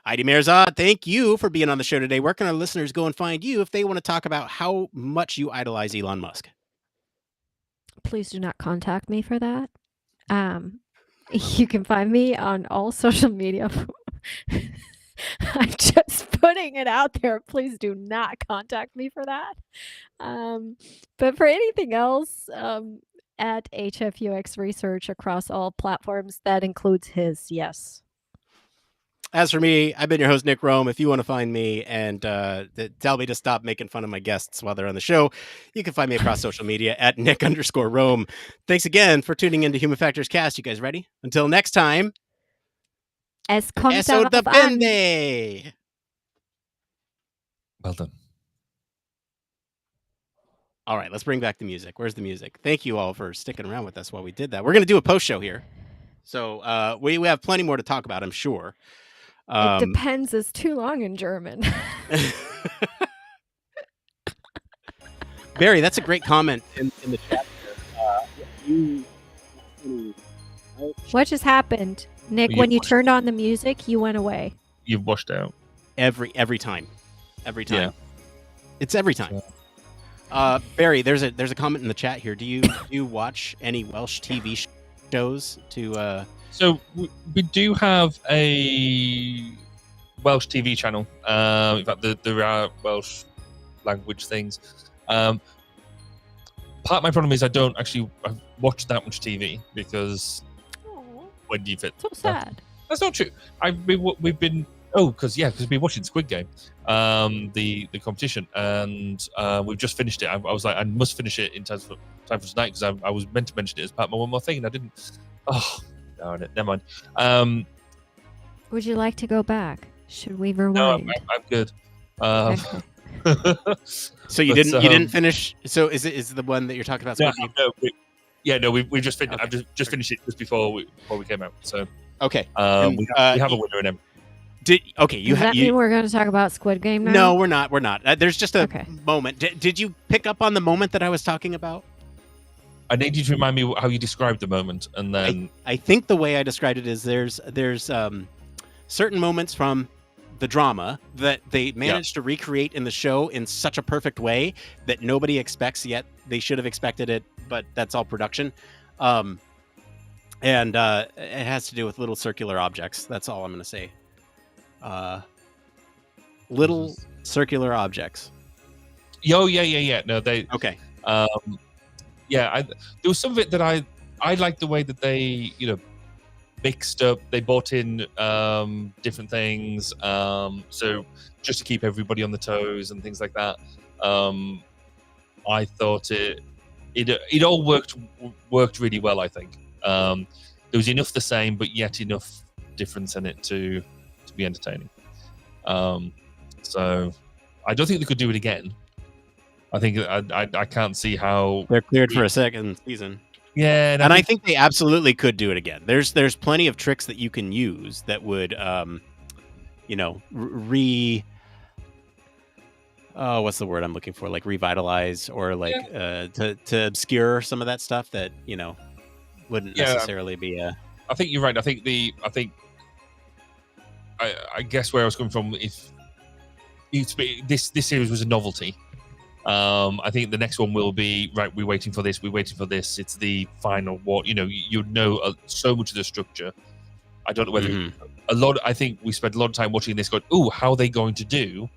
Heidi Mirzad, thank you for being on the show today. Where can our listeners go and find you if they want to talk about how much you idolize Elon Musk? Please do not contact me for that. You can find me on all social media. I'm just putting it out there. Please do not contact me for that. But for anything else, at HFUX Research across all platforms, that includes his, yes. As for me, I've been your host, Nick Roome. If you want to find me and tell me to stop making fun of my guests while they're on the show, you can find me across social media at Nick_Roome. Thanks again for tuning into Human Factors Cast. You guys ready? Until next time, Es kommt Eso darauf an. depende. Well done. All right, let's bring back the music. Where's the music? Thank you all for sticking around with us while we did that. We're going to do a post show here. So we have plenty more to talk about, I'm sure. It depends is too long in German. Barry, that's a great comment in the chat. What just happened? Nick, when you turned on the music, you went away. You've washed out. Every time. Yeah. It's every time. Barry, there's a comment in the chat here. Do you watch any Welsh TV shows to So we do have a Welsh TV channel. In fact, there are Welsh language things. Part of my problem is I don't actually watch that much TV because when do you fit? So sad. That's not true. We've been because we've been watching Squid Game, the competition, and we've just finished it. I was like, I must finish it in time for tonight because I was meant to mention it as part of my one more thing, and I didn't. Oh, darn it! Never mind. Would you like to go back? Should we No, rewind? I'm good. Okay. So you didn't finish. So is it the one that you're talking about? We just finished. Okay. I've just finished it just before we came out. So okay, we have a winner in every. Does that mean we're going to talk about Squid Game now? No, we're not. We're not. There's just a moment. Did you pick up on the moment that I was talking about? I need you to remind me how you described the moment, and then I think the way I described it is there's certain moments from the drama that they managed to recreate in the show in such a perfect way that nobody expects, yet they should have expected it, but that's all production. And it has to do with little circular objects. That's all I'm going to say. Little circular objects. Oh, yeah. No, they. Okay. There was some of it that I liked the way that they, mixed up. They brought in different things, so just to keep everybody on the toes and things like that. I thought it all worked really well. I think there was enough the same, but yet enough difference in it to be entertaining. So I don't think they could do it again. I think I can't see how they're cleared for a second season. Yeah, and I think they absolutely could do it again. There's plenty of tricks that you can use that would, what's the word I'm looking for? Like revitalize or like to obscure some of that stuff that wouldn't necessarily be a. I think you're right. I guess where I was coming from, if this series was a novelty. I think the next one will be right. We're waiting for this. It's the final war. You know so much of the structure. I don't know whether I think we spent a lot of time watching this, going, "Ooh, how are they going to do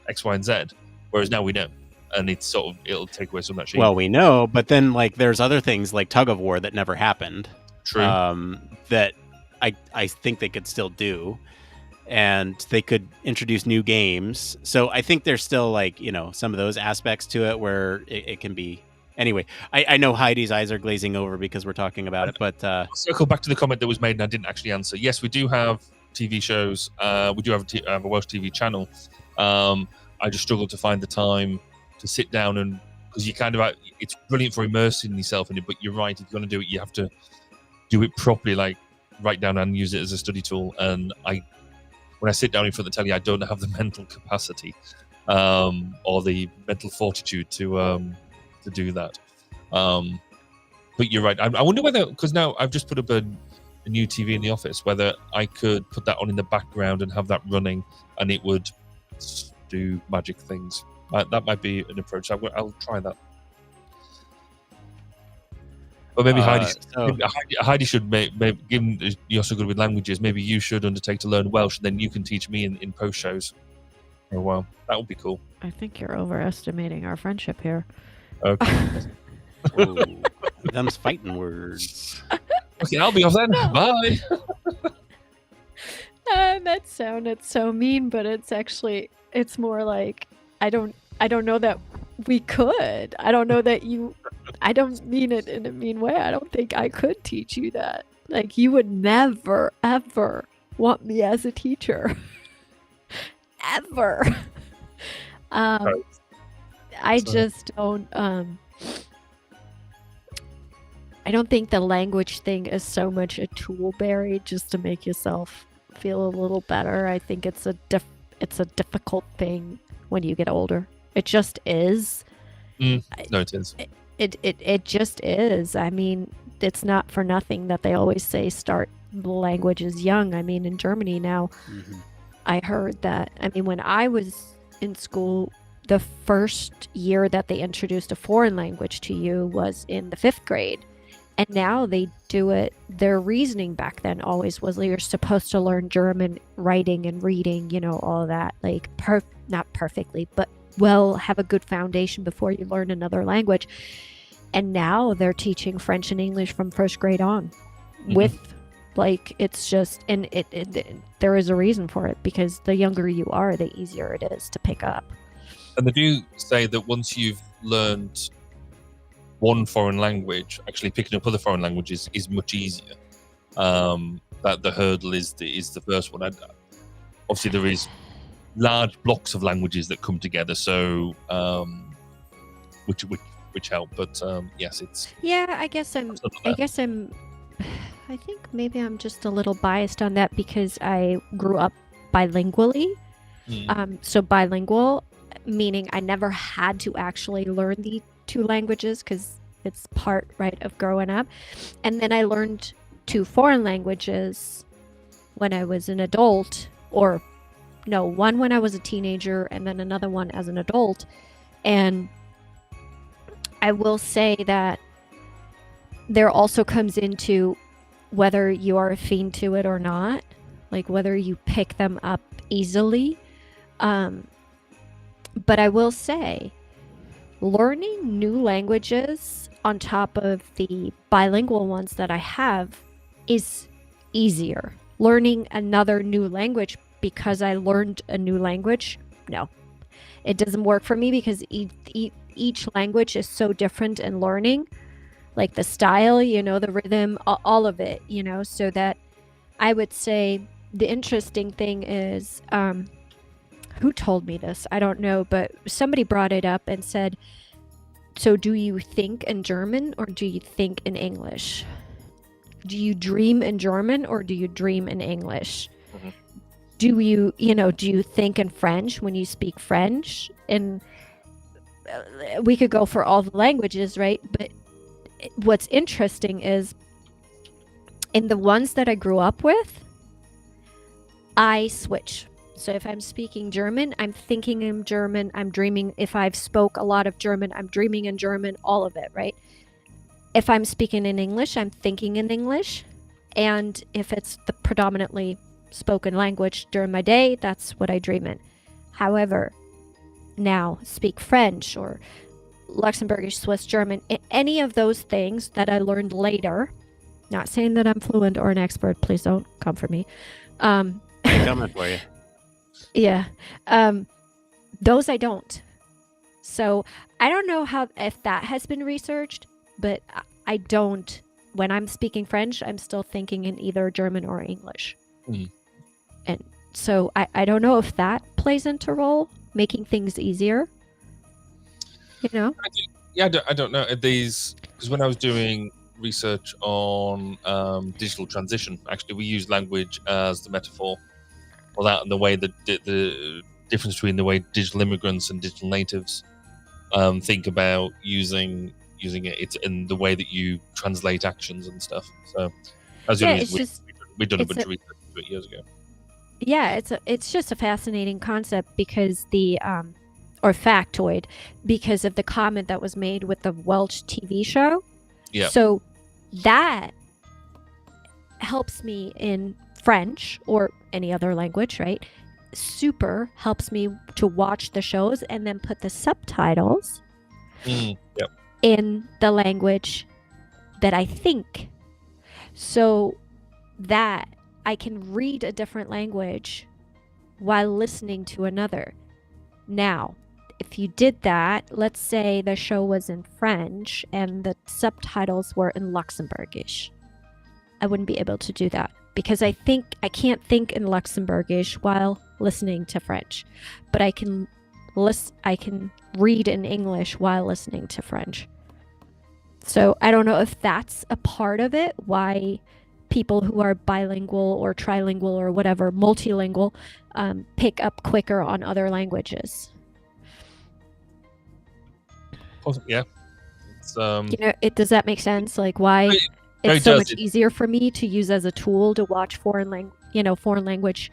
X, Y, and Z?" Whereas now we know, and it'll take away some of that shit. Well, we know, but then there's other things like tug of war that never happened. True. That I think they could still do. And they could introduce new games. So I think there's still some of those aspects to it where it can be. Anyway, I know Heidi's eyes are glazing over because we're talking about it, but I'll circle back to the comment that was made and I didn't actually answer. Yes, we do have TV shows. We do have a Welsh TV channel. I just struggle to find the time to sit down and because you it's brilliant for immersing yourself in it, but you're right. If you're going to do it, you have to do it properly, like write down and use it as a study tool. And when I sit down in front of the telly, I don't have the mental capacity or the mental fortitude to do that. But you're right. I wonder whether, because now I've just put up a new TV in the office, whether I could put that on in the background and have that running and it would do magic things. That might be an approach. I'll try that. But maybe Heidi should, given you're so good with languages, maybe you should undertake to learn Welsh, and then you can teach me in post shows. Oh, wow. That would be cool. I think you're overestimating our friendship here. Okay. Ooh, them's fighting words. Okay, I'll be off then. No. Bye. That sounded so mean, but it's more like I don't know that we could. I don't know that I don't mean it in a mean way. I don't think I could teach you that. You would never, ever want me as a teacher. Ever. Right. I So- just don't I don't think the language thing is so much a tool, Barry, just to make yourself feel a little better. I think it's a difficult thing when you get older. It just is. No, it is. It just is. I mean, it's not for nothing that they always say start languages young. I mean, in Germany now, I heard that. I mean, when I was in school, the first year that they introduced a foreign language to you was in the 5th grade. And now they do it. Their reasoning back then always was you're supposed to learn German writing and reading, you know, all that, like not perfectly, but have a good foundation before you learn another language. And now they're teaching French and English from 1st grade on with like, it's just, and there is a reason for it, because the younger you are, the easier it is to pick up. And they do say that once you've learned one foreign language, actually picking up other foreign languages is much easier. That the hurdle is the first one. And obviously, there is large blocks of languages that come together, so which help. But yes, it's I think maybe I'm just a little biased on that because I grew up bilingually. So bilingual, meaning I never had to actually learn the 2 languages because it's part, right, of growing up. And then I learned 2 foreign languages when I was an adult, or no, one when I was a teenager and then another one as an adult. And I will say that there also comes into whether you are a fiend to it or not, like whether you pick them up easily. But I will say, learning new languages on top of the bilingual ones that I have is easier. Learning another new language because I learned a new language, no. It doesn't work for me because each language is so different in learning. Like the style, you know, the rhythm, all of it, you know, so that I would say the interesting thing is, who told me this? I don't know, but somebody brought it up and said, so do you think in German or do you think in English? Do you dream in German or do you dream in English? Do you think in French when you speak French? And we could go for all the languages, right? But what's interesting is in the ones that I grew up with, I switch. So if I'm speaking German, I'm thinking in German, I'm dreaming. If I've spoke a lot of German, I'm dreaming in German, all of it, right? If I'm speaking in English, I'm thinking in English. And if it's the predominantly spoken language during my day, that's what I dream in. However, now speak French or Luxembourgish, Swiss, German, any of those things that I learned later, not saying that I'm fluent or an expert, please don't come for me. I'm coming for you. Yeah. Those I don't. So I don't know if that has been researched, but I don't. When I'm speaking French, I'm still thinking in either German or English. And so I don't know if that plays into role, making things easier. You know? I don't know. Because when I was doing research on digital transition, actually, we use language as the metaphor. Well, that and the way that the difference between the way digital immigrants and digital natives think about using it, it's in the way that you translate actions and stuff. So, as you know, we've done a bunch of research into it years ago. Yeah, it's just a fascinating concept because or factoid, because of the comment that was made with the Welsh TV show. Yeah. So that helps me in French or any other language, right? Super helps me to watch the shows and then put the subtitles in the language that I think. So that I can read a different language while listening to another. Now, if you did that, let's say the show was in French and the subtitles were in Luxembourgish. I wouldn't be able to do that because I can't think in Luxembourgish while listening to French, but I can read in English while listening to French. So I don't know if that's a part of it, why people who are bilingual or trilingual or whatever, multilingual, pick up quicker on other languages. Yeah. It's, does that make sense? Like why it's so much easier for me to use as a tool to watch foreign language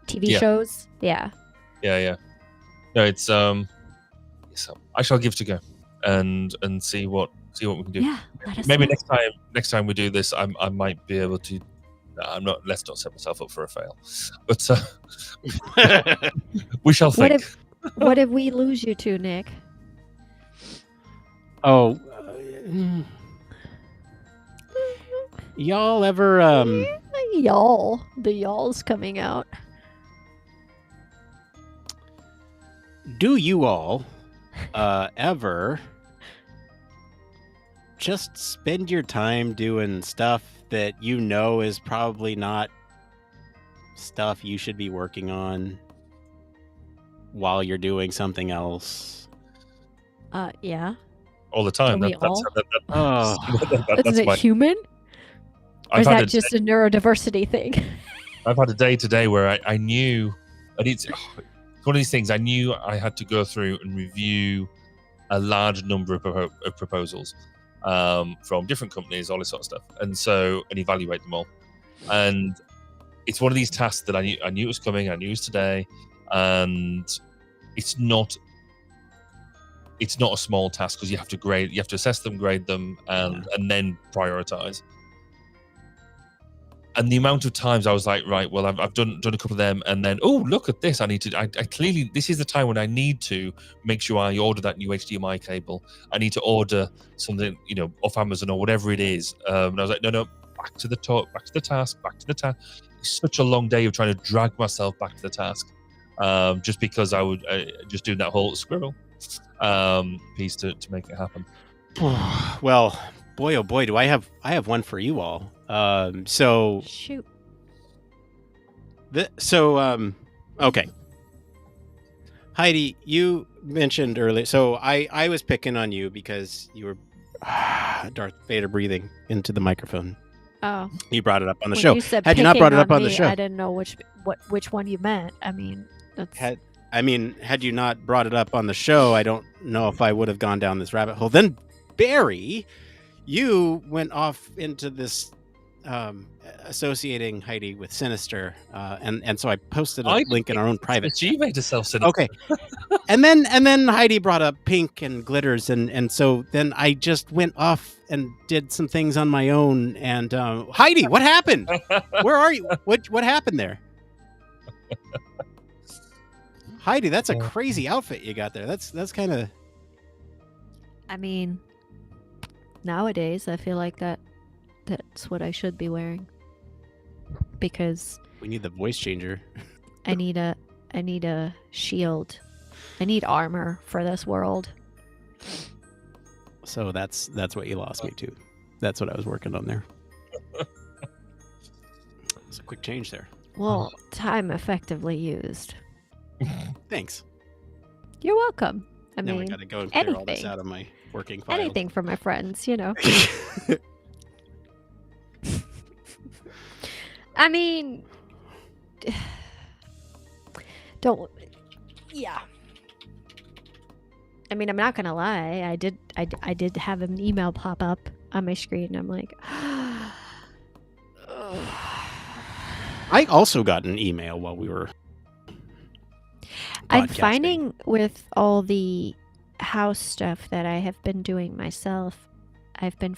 TV shows. Yeah. Yeah. No, it's so I shall give it a go and see what we can do. Yeah, maybe next time we do this, I might be able to. Let's not set myself up for a fail, but we shall think. What if we lose you to, Nick? Oh, y'all ever y'all? The y'all's coming out. Do you all ever just spend your time doing stuff that you know is probably not stuff you should be working on while you're doing something else? Yeah. All the time. Isn't it my, human? Or is that just a neurodiversity thing? I've had a day today where I knew it's one of these things. I knew I had to go through and review a large number of proposals from different companies, all this sort of stuff, and evaluate them all. And it's one of these tasks that I knew it was coming. I knew it was today, and it's not a small task because you have to assess them, grade them, and then prioritize. And the amount of times I was like, right, well, I've done a couple of them, and then, oh, look at this. I clearly, this is the time when I need to make sure I order that new HDMI cable. I need to order something, off Amazon or whatever it is. And I was like, no, back to the task. It's such a long day of trying to drag myself back to the task, just because I would just do that whole squirrel piece to make it happen. Well, boy, oh boy, do I have one for you all. So shoot. Okay. Heidi, you mentioned earlier. So I was picking on you because you were Darth Vader breathing into the microphone. Oh. You brought it up on the when show. You said had you not brought it up on the show, I didn't know which one you meant. I mean, that's. Had you not brought it up on the show, I don't know if I would have gone down this rabbit hole. Then, Barry, you went off into this associating Heidi with Sinister, and so I posted a link in our own private. She made herself Sinister. Okay, and then Heidi brought up pink and glitters, and so then I just went off and did some things on my own. And Heidi, what happened? Where are you? What happened there? Heidi, that's a crazy outfit you got there. That's kind of. I mean, nowadays I feel like that's what I should be wearing, because we need the voice changer. I need a shield. I need armor for this world. So that's what you lost me to. That's what I was working on there. It's a quick change there. Well, time effectively used. Thanks. You're welcome. I mean, I gotta go and clear all this out of my working file. Anything for my friends, I mean, don't. Yeah. I mean, I'm not gonna lie. I did have an email pop up on my screen. And I'm like, I also got an email while we were. I'm finding with all the house stuff that I have been doing myself, I've been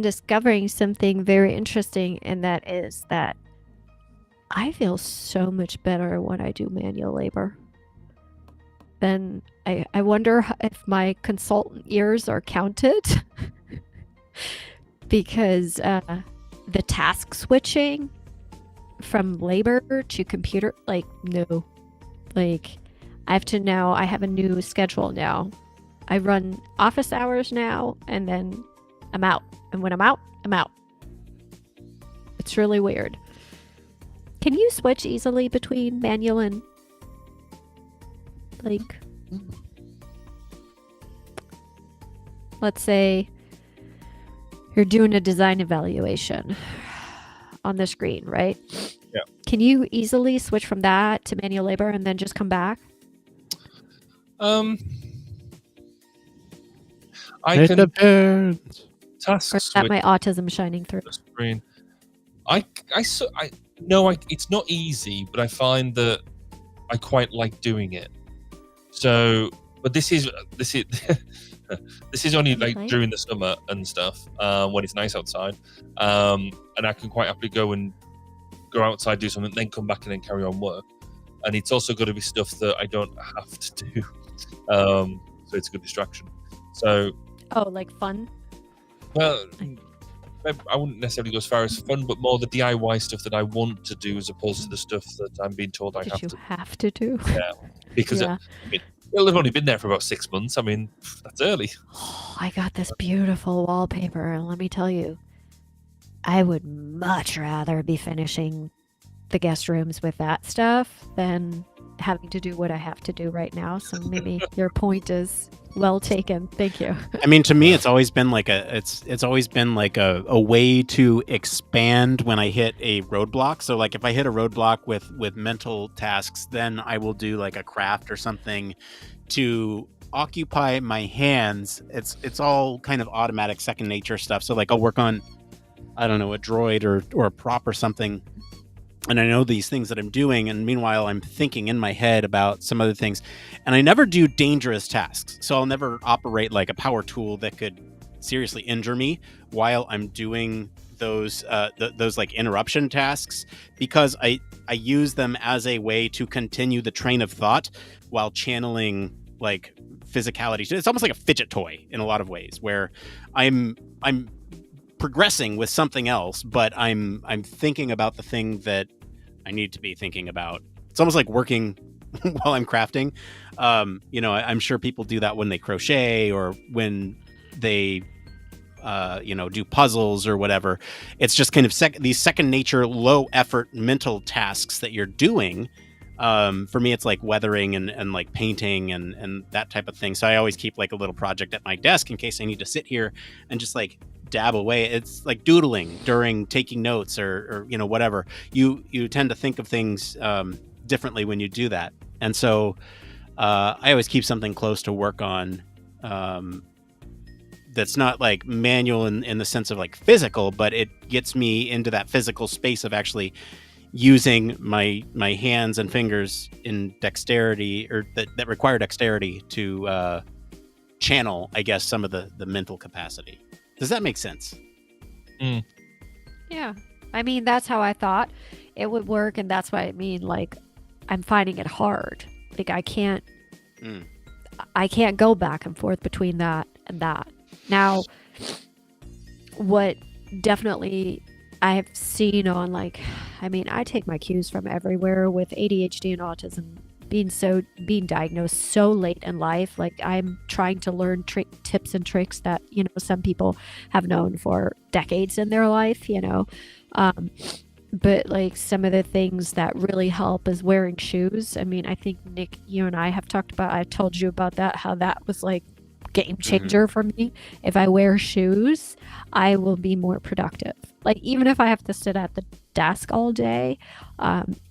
discovering something very interesting, and that is that I feel so much better when I do manual labor. Then I wonder if my consultant years are counted because the task switching from labor to computer, no. I have a new schedule now. I run office hours now, and then I'm out. And when I'm out, I'm out. It's really weird. Can you switch easily between manual and like, let's say you're doing a design evaluation on the screen, right? Yeah. Can you easily switch from that to manual labor and then just come back? I It can depends. task Or is switch that my autism shining through? the screen. It's not easy, but I find that I quite like doing it. So, but this is this is only like Okay. during the summer and stuff, when it's nice outside, and I can quite happily go outside, do something, then come back and then carry on work. And it's also got to be stuff that I don't have to do, so it's a good distraction. So, Oh, like fun? well, I wouldn't necessarily go as far as fun, but more the DIY stuff that I want to do as opposed to the stuff that I'm being told I That have you to. have to do? Yeah, because Yeah. I've only been there for about 6 months. I mean, that's early. Oh, I got this beautiful wallpaper, and let me tell you, I would much rather be finishing the guest rooms with that stuff than having to do what I have to do right now. So maybe your point is well taken. Thank you. I mean, to me, it's always been like a way to expand when I hit a roadblock. So like if I hit a roadblock with mental tasks, then I will do like a craft or something to occupy my hands. It's all kind of automatic second nature stuff. So like I'll work on, I don't know, a droid or a prop or something, and I know these things that I'm doing, and meanwhile I'm thinking in my head about some other things, and I never do dangerous tasks. So I'll never operate like a power tool that could seriously injure me while I'm doing those like interruption tasks, because I use them as a way to continue the train of thought while channeling like physicality. It's almost like a fidget toy in a lot of ways, where I'm progressing with something else, but I'm thinking about the thing that I need to be thinking about. It's almost like working while I'm crafting. I'm sure people do that when they crochet or when they do puzzles or whatever. It's just kind of these second nature, low effort mental tasks that you're doing. For me, it's like weathering and like painting and that type of thing. So I always keep like a little project at my desk in case I need to sit here and just like dab away. It's like doodling during taking notes or whatever. You tend to think of things differently when you do that. And so I always keep something close to work on that's not like manual in the sense of like physical, but it gets me into that physical space of actually using my hands and fingers in dexterity, or that require dexterity to channel, I guess, some of the mental capacity. Does that make sense? Yeah. I mean, that's how I thought it would work, and that's what I mean. Like, I'm finding it hard. Like, I can't go back and forth between that and that. Now, what definitely I've seen on, like, I mean, I take my cues from everywhere with ADHD and autism being diagnosed so late in life. Like, I'm trying to learn tips and tricks that, some people have known for decades in their life, but like some of the things that really help is wearing shoes. I mean, I think Nick, you and I have talked about, I told you about that, how that was like game changer for me. If I wear shoes, I will be more productive. Like, even if I have to sit at the desk all day,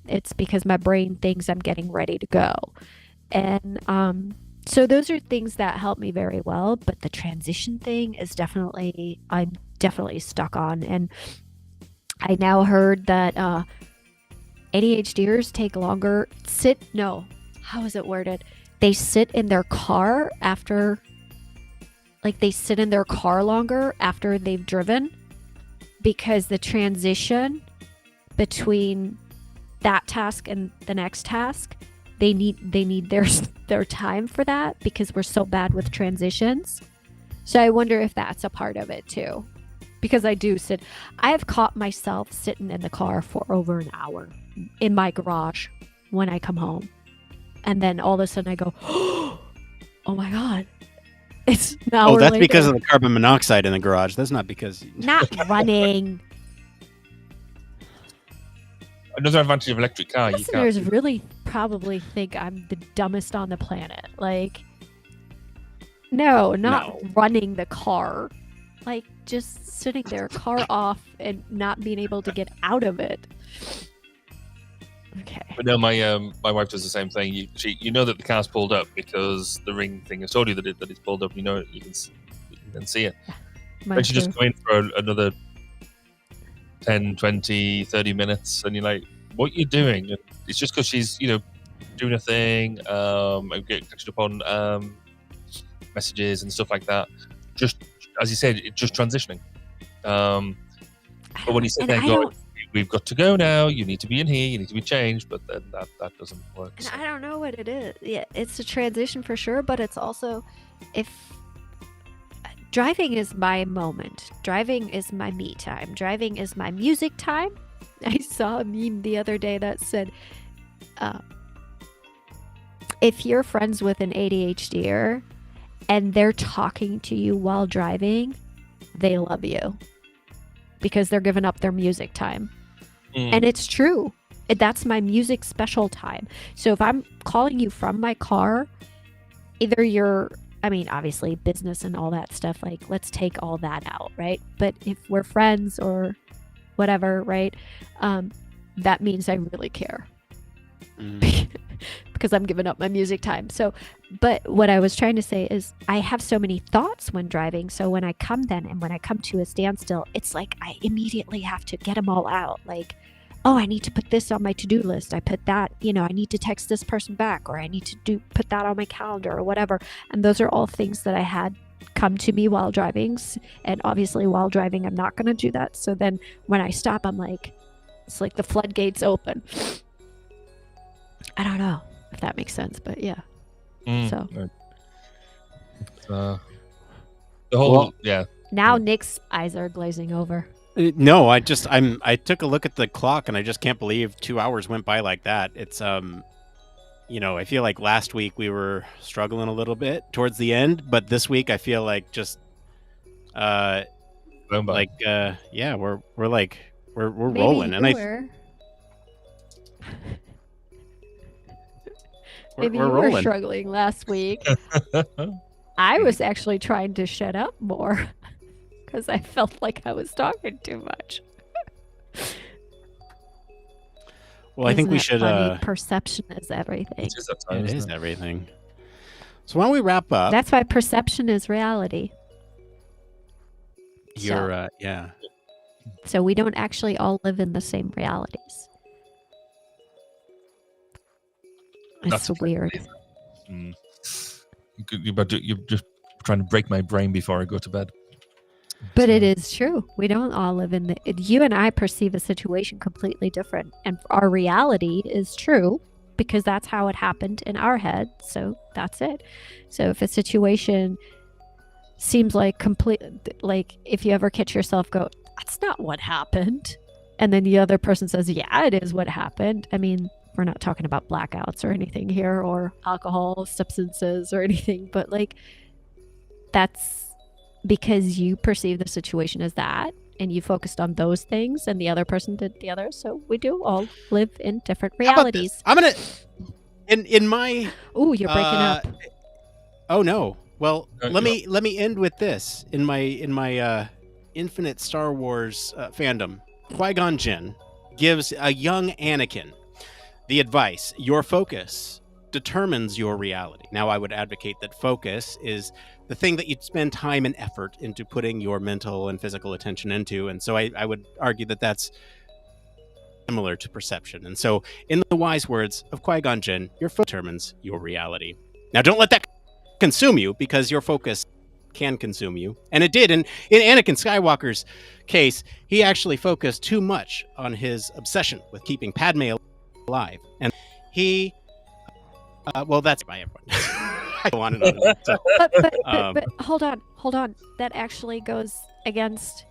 it's because my brain thinks I'm getting ready to go. And so those are things that help me very well. But the transition thing is I'm definitely stuck on. And I now heard that ADHDers take longer. How is it worded? They sit in their car longer after they've driven, because the transition between that task and the next task, they need their time for that, because we're so bad with transitions. So I wonder if that's a part of it too, because I have caught myself sitting in the car for over an hour in my garage when I come home, and then all of a sudden I go, oh my god, It's an hour Oh, that's later. because of the carbon monoxide in the garage. That's not because... Not running. Another advantage of electric car, you Listeners can't. really probably think I'm the dumbest on the planet. Like, no, not running the car. Like, just sitting there, car off, and not being able to get out of it. Okay. But no, my wife does the same thing. You know that the car's pulled up because the ring thing has told you that it's pulled up. You know you can see it. And she just go in for another 10, 20, 30 minutes, and you're like, what are you doing? And it's just because she's doing a thing, and catching up on messages and stuff like that. Just as you said, it's just transitioning. But when you sit there and go, we've got to go now, you need to be in here, you need to be changed, but then that doesn't work. And So. I don't know what it is. Yeah, it's a transition for sure, but it's also if driving is my moment. Driving is my me time. Driving is my music time. I saw a meme the other day that said, if you're friends with an ADHDer and they're talking to you while driving, they love you because they're giving up their music time. And it's true. That's my music special time. So if I'm calling you from my car, either you're, I mean, obviously business and all that stuff, like let's take all that out, right? But if we're friends or whatever, right? That means I really care. Because I'm giving up my music time. So, but what I was trying to say is I have so many thoughts when driving. So when I come to a standstill, it's like I immediately have to get them all out. Like, oh, I need to put this on my to-do list. I put that, I need to text this person back, or I need to put that on my calendar or whatever. And those are all things that I had come to me while driving. And obviously while driving, I'm not going to do that. So then when I stop, I'm like, it's like the floodgates open. I don't know if that makes sense, but yeah. So the whole now Nick's eyes are glazing over. No, I took a look at the clock and I just can't believe 2 hours went by like that. It's I feel like last week we were struggling a little bit towards the end, but this week I feel like just we're rolling, and Maybe we're you rolling. were struggling last week. I was actually trying to shut up more because I felt like I was talking too much. Well, I think we should. Perception is everything. It is everything. So why don't we wrap up? That's why perception is reality. Yeah. So we don't actually all live in the same realities. It's weird. You're just trying to break my brain before I go to bed. But it is true. We don't all live in you and I perceive a situation completely different. And our reality is true because that's how it happened in our head. So that's it. So if a situation seems like if you ever catch yourself go, that's not what happened. And then the other person says, yeah, it is what happened. I mean, we're not talking about blackouts or anything here or alcohol, substances or anything, but that's because you perceive the situation as that and you focused on those things and the other person did the other. So we do all live in different realities. I'm going to, in my... Ooh, you're breaking up. Oh no. Well, let me end with this. In my infinite Star Wars fandom, Qui-Gon Jinn gives a young Anakin the advice, your focus determines your reality. Now, I would advocate that focus is the thing that you spend time and effort into putting your mental and physical attention into. And so I would argue that that's similar to perception. And so in the wise words of Qui-Gon Jinn, your focus determines your reality. Now, don't let that consume you because your focus can consume you. And it did. And in Anakin Skywalker's case, he actually focused too much on his obsession with keeping Padme alive. And he, that's by everyone. I go on and on. So, but hold on. That actually goes against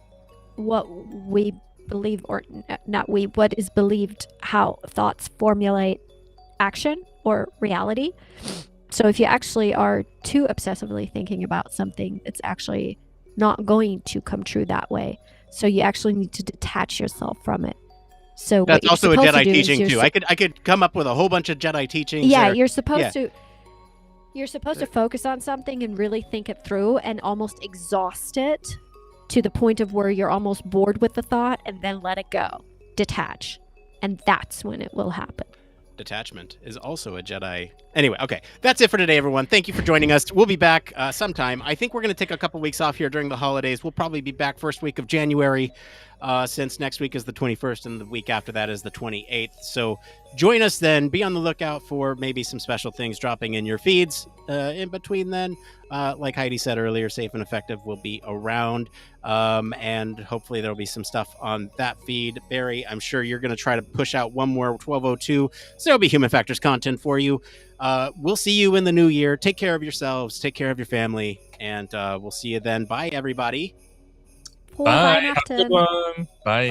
what we believe, or not we, what is believed, how thoughts formulate action or reality. So if you actually are too obsessively thinking about something, it's actually not going to come true that way. So you actually need to detach yourself from it. So That's also a Jedi do teaching too. I could come up with a whole bunch of Jedi teachings. Yeah, you're supposed to. You're supposed to focus on something and really think it through and almost exhaust it to the point of where you're almost bored with the thought, and then let it go. Detach. And that's when it will happen. Detachment is also a Jedi. Anyway, okay. That's it for today, everyone. Thank you for joining us. We'll be back sometime. I think we're going to take a couple weeks off here during the holidays. We'll probably be back first week of January, since next week is the 21st and the week after that is the 28th. So join us then. Be on the lookout for maybe some special things dropping in your feeds in between then. Like Heidi said earlier, Safe and Effective will be around. And hopefully there'll be some stuff on that feed. Barry, I'm sure you're going to try to push out one more 1202. So there'll be Human Factors content for you. We'll see you in the new year. Take care of yourselves. Take care of your family. And we'll see you then. Bye, everybody. Bye. Have a good one. Bye.